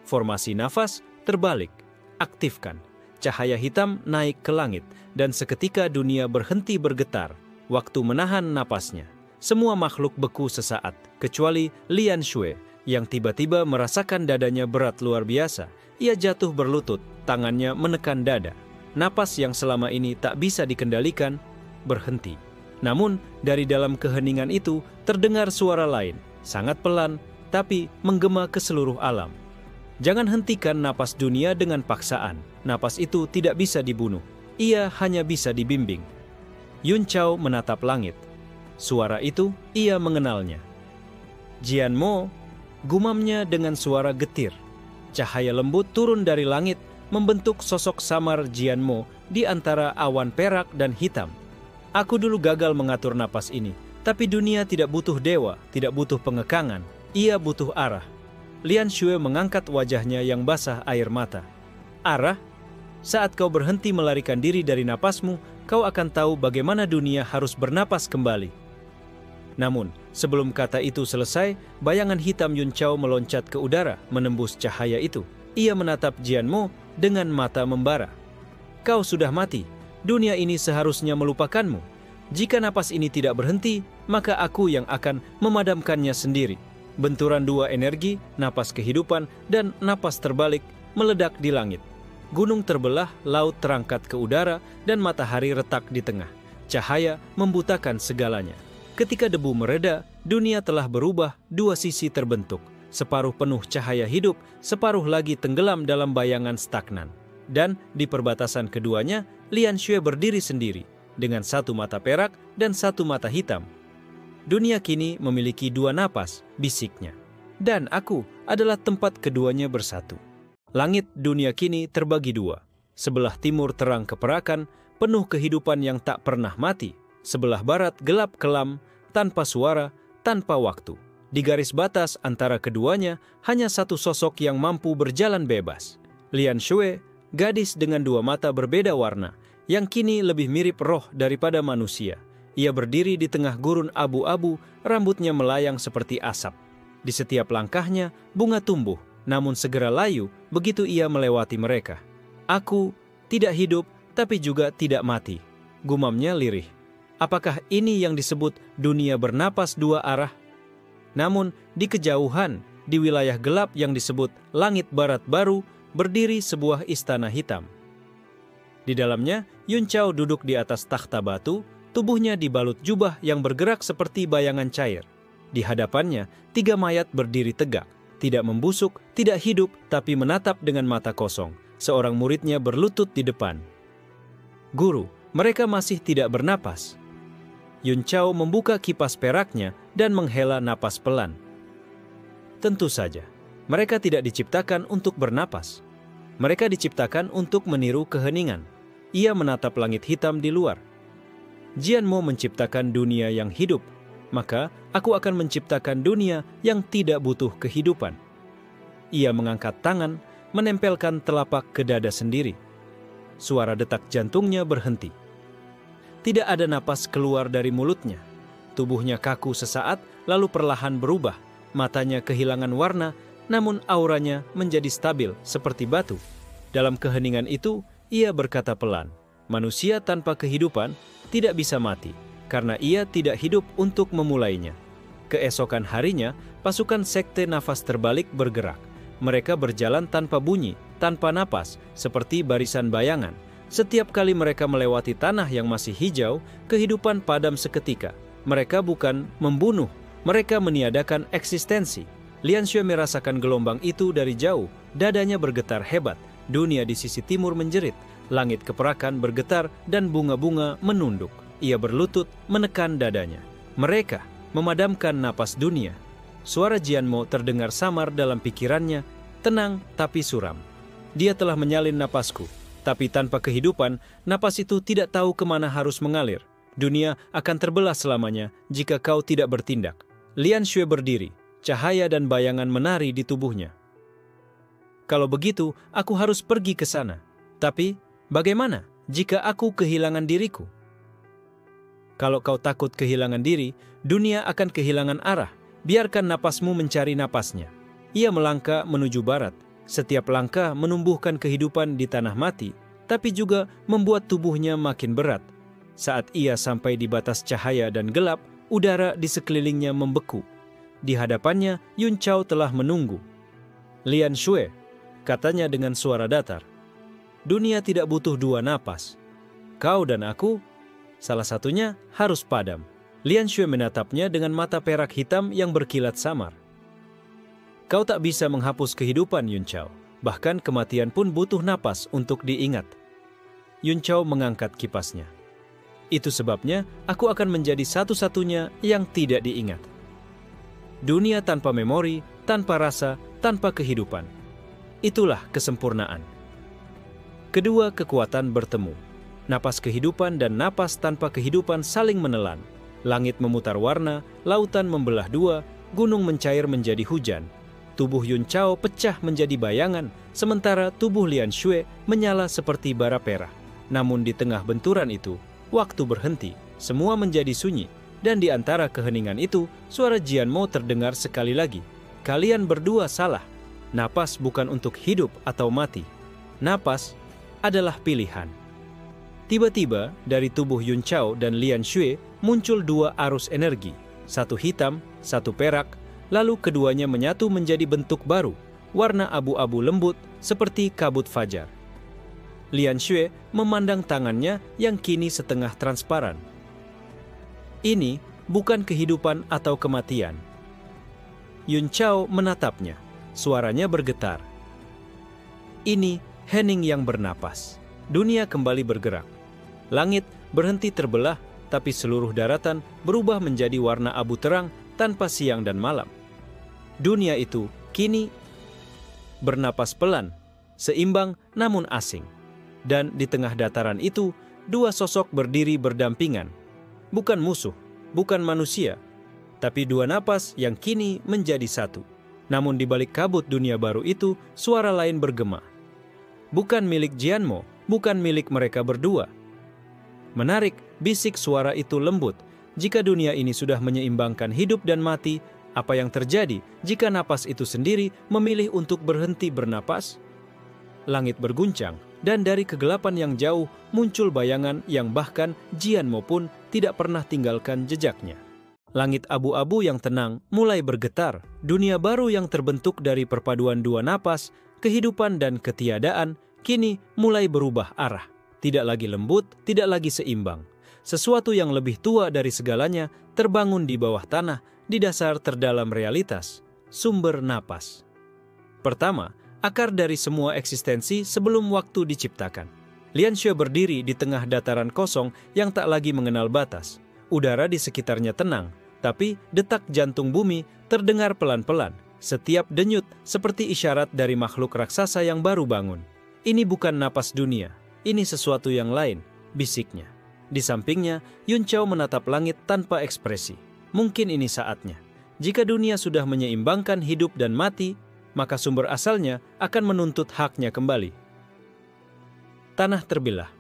Speaker 1: Formasi nafas terbalik, aktifkan. Cahaya hitam naik ke langit, dan seketika dunia berhenti bergetar. Waktu menahan napasnya. Semua makhluk beku sesaat, kecuali Lian Xue, yang tiba-tiba merasakan dadanya berat luar biasa. Ia jatuh berlutut, tangannya menekan dada. Napas yang selama ini tak bisa dikendalikan, berhenti. Namun, dari dalam keheningan itu, terdengar suara lain, sangat pelan, tapi menggema ke seluruh alam. Jangan hentikan napas dunia dengan paksaan. Napas itu tidak bisa dibunuh. Ia hanya bisa dibimbing. Yun Chao menatap langit. Suara itu, ia mengenalnya. Jianmo, gumamnya dengan suara getir. Cahaya lembut turun dari langit, membentuk sosok samar Jianmo di antara awan perak dan hitam. Aku dulu gagal mengatur napas ini, tapi dunia tidak butuh dewa, tidak butuh pengekangan. Ia butuh arah. Lian Xue mengangkat wajahnya yang basah air mata. Arah? Saat kau berhenti melarikan diri dari napasmu, kau akan tahu bagaimana dunia harus bernapas kembali. Namun, sebelum kata itu selesai, bayangan hitam Yun Chao meloncat ke udara, menembus cahaya itu. Ia menatap Jianmo dengan mata membara. Kau sudah mati. Dunia ini seharusnya melupakanmu. Jika napas ini tidak berhenti, maka aku yang akan memadamkannya sendiri. Benturan 2 energi, napas kehidupan dan napas terbalik, meledak di langit. Gunung terbelah, laut terangkat ke udara, dan matahari retak di tengah. Cahaya membutakan segalanya. Ketika debu mereda, dunia telah berubah, 2 sisi terbentuk. Separuh penuh cahaya hidup, separuh lagi tenggelam dalam bayangan stagnan. Dan di perbatasan keduanya, Lian Xue berdiri sendiri. dengan satu mata perak dan satu mata hitam. Dunia kini memiliki dua napas, bisiknya. Dan aku adalah tempat keduanya bersatu. Langit dunia kini terbagi dua. Sebelah timur terang keperakan, penuh kehidupan yang tak pernah mati. Sebelah barat gelap kelam, tanpa suara, tanpa waktu. Di garis batas antara keduanya, hanya satu sosok yang mampu berjalan bebas. Lian Xue, gadis dengan dua mata berbeda warna, yang kini lebih mirip roh daripada manusia. Ia berdiri di tengah gurun abu-abu, rambutnya melayang seperti asap. Di setiap langkahnya, bunga tumbuh, namun segera layu begitu ia melewati mereka. Aku tidak hidup, tapi juga tidak mati, gumamnya lirih. Apakah ini yang disebut dunia bernapas dua arah? Namun, di kejauhan, di wilayah gelap yang disebut langit barat baru, berdiri sebuah istana hitam. Di dalamnya, Yun Chao duduk di atas takhta batu, tubuhnya dibalut jubah yang bergerak seperti bayangan cair. Di hadapannya, 3 mayat berdiri tegak, tidak membusuk, tidak hidup, tapi menatap dengan mata kosong. Seorang muridnya berlutut di depan. Guru, mereka masih tidak bernapas. Yun Chao membuka kipas peraknya dan menghela napas pelan. Tentu saja, mereka tidak diciptakan untuk bernapas. Mereka diciptakan untuk meniru keheningan. Ia menatap langit hitam di luar. Jianmo menciptakan dunia yang hidup, maka aku akan menciptakan dunia yang tidak butuh kehidupan. Ia mengangkat tangan, menempelkan telapak ke dada sendiri. Suara detak jantungnya berhenti. Tidak ada napas keluar dari mulutnya. Tubuhnya kaku sesaat, lalu perlahan berubah. Matanya kehilangan warna, namun auranya menjadi stabil seperti batu. Dalam keheningan itu, ia berkata pelan, manusia tanpa kehidupan tidak bisa mati, karena ia tidak hidup untuk memulainya. Keesokan harinya, pasukan sekte nafas terbalik bergerak. Mereka berjalan tanpa bunyi, tanpa napas, seperti barisan bayangan. Setiap kali mereka melewati tanah yang masih hijau, kehidupan padam seketika. Mereka bukan membunuh, mereka meniadakan eksistensi. Lian Xue merasakan gelombang itu dari jauh, dadanya bergetar hebat. Dunia di sisi timur menjerit, langit keperakan bergetar dan bunga-bunga menunduk. Ia berlutut menekan dadanya. Mereka memadamkan napas dunia. Suara Jianmo terdengar samar dalam pikirannya, tenang tapi suram. Dia telah menyalin napasku. Tapi tanpa kehidupan, napas itu tidak tahu kemana harus mengalir. Dunia akan terbelah selamanya jika kau tidak bertindak. Lian Xue berdiri, cahaya dan bayangan menari di tubuhnya. Kalau begitu, aku harus pergi ke sana. Tapi, bagaimana jika aku kehilangan diriku? Kalau kau takut kehilangan diri, dunia akan kehilangan arah. Biarkan napasmu mencari napasnya. Ia melangkah menuju barat. Setiap langkah menumbuhkan kehidupan di tanah mati, tapi juga membuat tubuhnya makin berat. Saat ia sampai di batas cahaya dan gelap, udara di sekelilingnya membeku. Di hadapannya, Yun Chao telah menunggu. Lian Xue, katanya dengan suara datar. Dunia tidak butuh dua napas. Kau dan aku, salah satunya harus padam. Lian Xue menatapnya dengan mata perak hitam yang berkilat samar. Kau tak bisa menghapus kehidupan, Yun Chao. Bahkan kematian pun butuh napas untuk diingat. Yun Chao mengangkat kipasnya. Itu sebabnya aku akan menjadi satu-satunya yang tidak diingat. Dunia tanpa memori, tanpa rasa, tanpa kehidupan. Itulah kesempurnaan. Kedua kekuatan bertemu. Napas kehidupan dan napas tanpa kehidupan saling menelan. Langit memutar warna, lautan membelah dua, gunung mencair menjadi hujan. Tubuh Yun Chao pecah menjadi bayangan, sementara tubuh Lian Xue menyala seperti bara perah. Namun di tengah benturan itu, waktu berhenti, semua menjadi sunyi, dan di antara keheningan itu, suara Jianmo terdengar sekali lagi. Kalian berdua salah. Napas bukan untuk hidup atau mati. Napas adalah pilihan. Tiba-tiba, dari tubuh Yun Chao dan Lian Xue muncul dua arus energi, satu hitam, satu perak, lalu keduanya menyatu menjadi bentuk baru, warna abu-abu lembut seperti kabut fajar. Lian Xue memandang tangannya yang kini setengah transparan. Ini bukan kehidupan atau kematian. Yun Chao menatapnya, suaranya bergetar. Ini hening yang bernapas. Dunia kembali bergerak. Langit berhenti terbelah, tapi seluruh daratan berubah menjadi warna abu terang tanpa siang dan malam. Dunia itu kini bernapas pelan, seimbang namun asing. Dan di tengah dataran itu, dua sosok berdiri berdampingan. Bukan musuh, bukan manusia, tapi dua napas yang kini menjadi satu. Namun di balik kabut dunia baru itu, suara lain bergema. Bukan milik Jianmo, bukan milik mereka berdua. Menarik, bisik suara itu lembut. Jika dunia ini sudah menyeimbangkan hidup dan mati, apa yang terjadi jika napas itu sendiri memilih untuk berhenti bernapas? Langit berguncang, dan dari kegelapan yang jauh muncul bayangan yang bahkan Jianmo pun tidak pernah tinggalkan jejaknya. Langit abu-abu yang tenang mulai bergetar. Dunia baru yang terbentuk dari perpaduan dua napas, kehidupan dan ketiadaan, kini mulai berubah arah. Tidak lagi lembut, tidak lagi seimbang. Sesuatu yang lebih tua dari segalanya terbangun di bawah tanah, di dasar terdalam realitas, sumber napas. Pertama, akar dari semua eksistensi sebelum waktu diciptakan. Lian Xue berdiri di tengah dataran kosong yang tak lagi mengenal batas. Udara di sekitarnya tenang, tapi detak jantung bumi terdengar pelan-pelan. Setiap denyut seperti isyarat dari makhluk raksasa yang baru bangun. Ini bukan napas dunia, ini sesuatu yang lain, bisiknya. Di sampingnya, Yun Chao menatap langit tanpa ekspresi. Mungkin ini saatnya. Jika dunia sudah menyeimbangkan hidup dan mati, maka sumber asalnya akan menuntut haknya kembali. Tanah terbelah.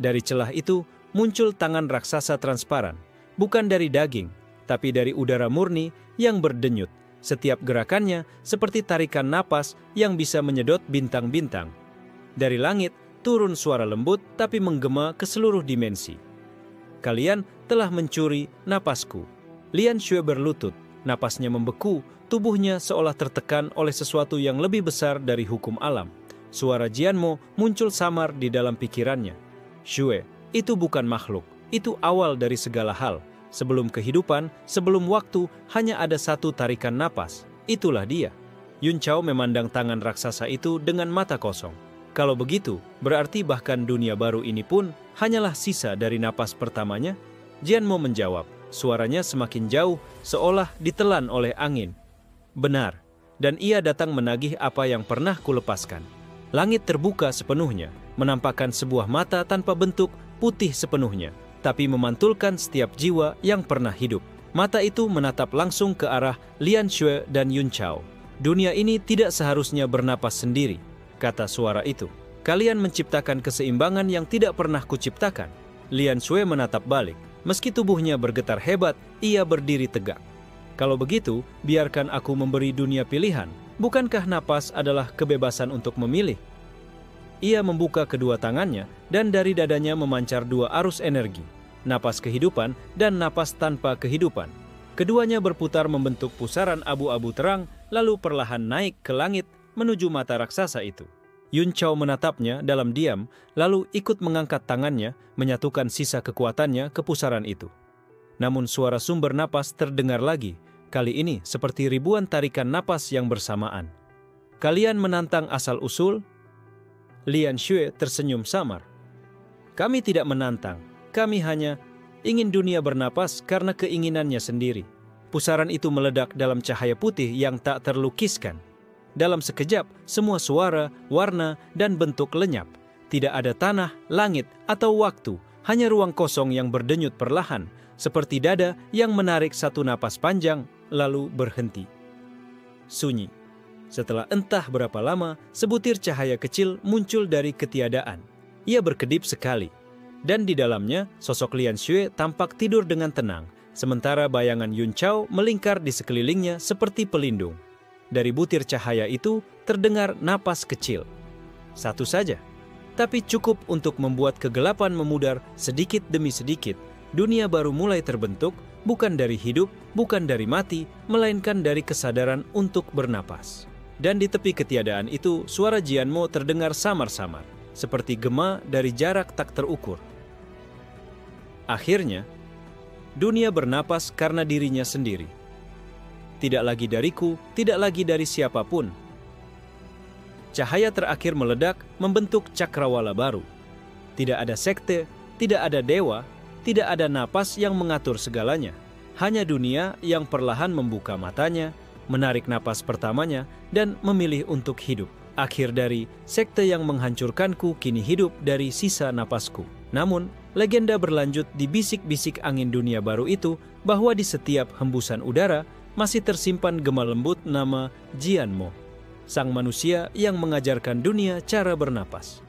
Speaker 1: Dari celah itu muncul tangan raksasa transparan. Bukan dari daging, tapi dari udara murni yang berdenyut. Setiap gerakannya seperti tarikan napas yang bisa menyedot bintang-bintang. Dari langit turun suara lembut tapi menggema ke seluruh dimensi. Kalian telah mencuri napasku. Lian Xue berlutut, napasnya membeku, tubuhnya seolah tertekan oleh sesuatu yang lebih besar dari hukum alam. Suara Jianmo muncul samar di dalam pikirannya. Xue, itu bukan makhluk, itu awal dari segala hal. Sebelum kehidupan, sebelum waktu, hanya ada satu tarikan napas. Itulah dia. Yun Chao memandang tangan raksasa itu dengan mata kosong. Kalau begitu, berarti bahkan dunia baru ini pun hanyalah sisa dari napas pertamanya? Jianmo menjawab, suaranya semakin jauh, seolah ditelan oleh angin. Benar, dan ia datang menagih apa yang pernah kulepaskan. Langit terbuka sepenuhnya, menampakkan sebuah mata tanpa bentuk, putih sepenuhnya, tapi memantulkan setiap jiwa yang pernah hidup. Mata itu menatap langsung ke arah Lian Xue dan Yun Chao. Dunia ini tidak seharusnya bernapas sendiri, kata suara itu. Kalian menciptakan keseimbangan yang tidak pernah kuciptakan. Lian Xue menatap balik. Meski tubuhnya bergetar hebat, ia berdiri tegak. Kalau begitu, biarkan aku memberi dunia pilihan. Bukankah napas adalah kebebasan untuk memilih? Ia membuka kedua tangannya, dan dari dadanya memancar dua arus energi. Napas kehidupan dan napas tanpa kehidupan. Keduanya berputar membentuk pusaran abu-abu terang, lalu perlahan naik ke langit menuju mata raksasa itu. Yun Chao menatapnya dalam diam, lalu ikut mengangkat tangannya, menyatukan sisa kekuatannya ke pusaran itu. Namun suara sumber napas terdengar lagi, kali ini seperti ribuan tarikan napas yang bersamaan. Kalian menantang asal-usul? Lian Xue tersenyum samar. Kami tidak menantang, kami hanya ingin dunia bernapas karena keinginannya sendiri. Pusaran itu meledak dalam cahaya putih yang tak terlukiskan. Dalam sekejap, semua suara, warna, dan bentuk lenyap. Tidak ada tanah, langit, atau waktu, hanya ruang kosong yang berdenyut perlahan, seperti dada yang menarik satu napas panjang, lalu berhenti. Sunyi. Setelah entah berapa lama, sebutir cahaya kecil muncul dari ketiadaan. Ia berkedip sekali, dan di dalamnya, sosok Lian Xue tampak tidur dengan tenang, sementara bayangan Yun Chao melingkar di sekelilingnya seperti pelindung. Dari butir cahaya itu terdengar napas kecil. Satu saja, tapi cukup untuk membuat kegelapan memudar sedikit demi sedikit. Dunia baru mulai terbentuk, bukan dari hidup, bukan dari mati, melainkan dari kesadaran untuk bernapas. Dan di tepi ketiadaan itu, suara Jianmo terdengar samar-samar, seperti gema dari jarak tak terukur. Akhirnya, dunia bernapas karena dirinya sendiri. Tidak lagi dariku, tidak lagi dari siapapun. Cahaya terakhir meledak membentuk cakrawala baru. Tidak ada sekte, tidak ada dewa, tidak ada napas yang mengatur segalanya. Hanya dunia yang perlahan membuka matanya, menarik napas pertamanya, dan memilih untuk hidup. Akhir dari sekte yang menghancurkanku kini hidup dari sisa napasku. Namun, legenda berlanjut di bisik-bisik angin dunia baru itu bahwa di setiap hembusan udara masih tersimpan gema lembut nama Jianmo, sang manusia yang mengajarkan dunia cara bernapas.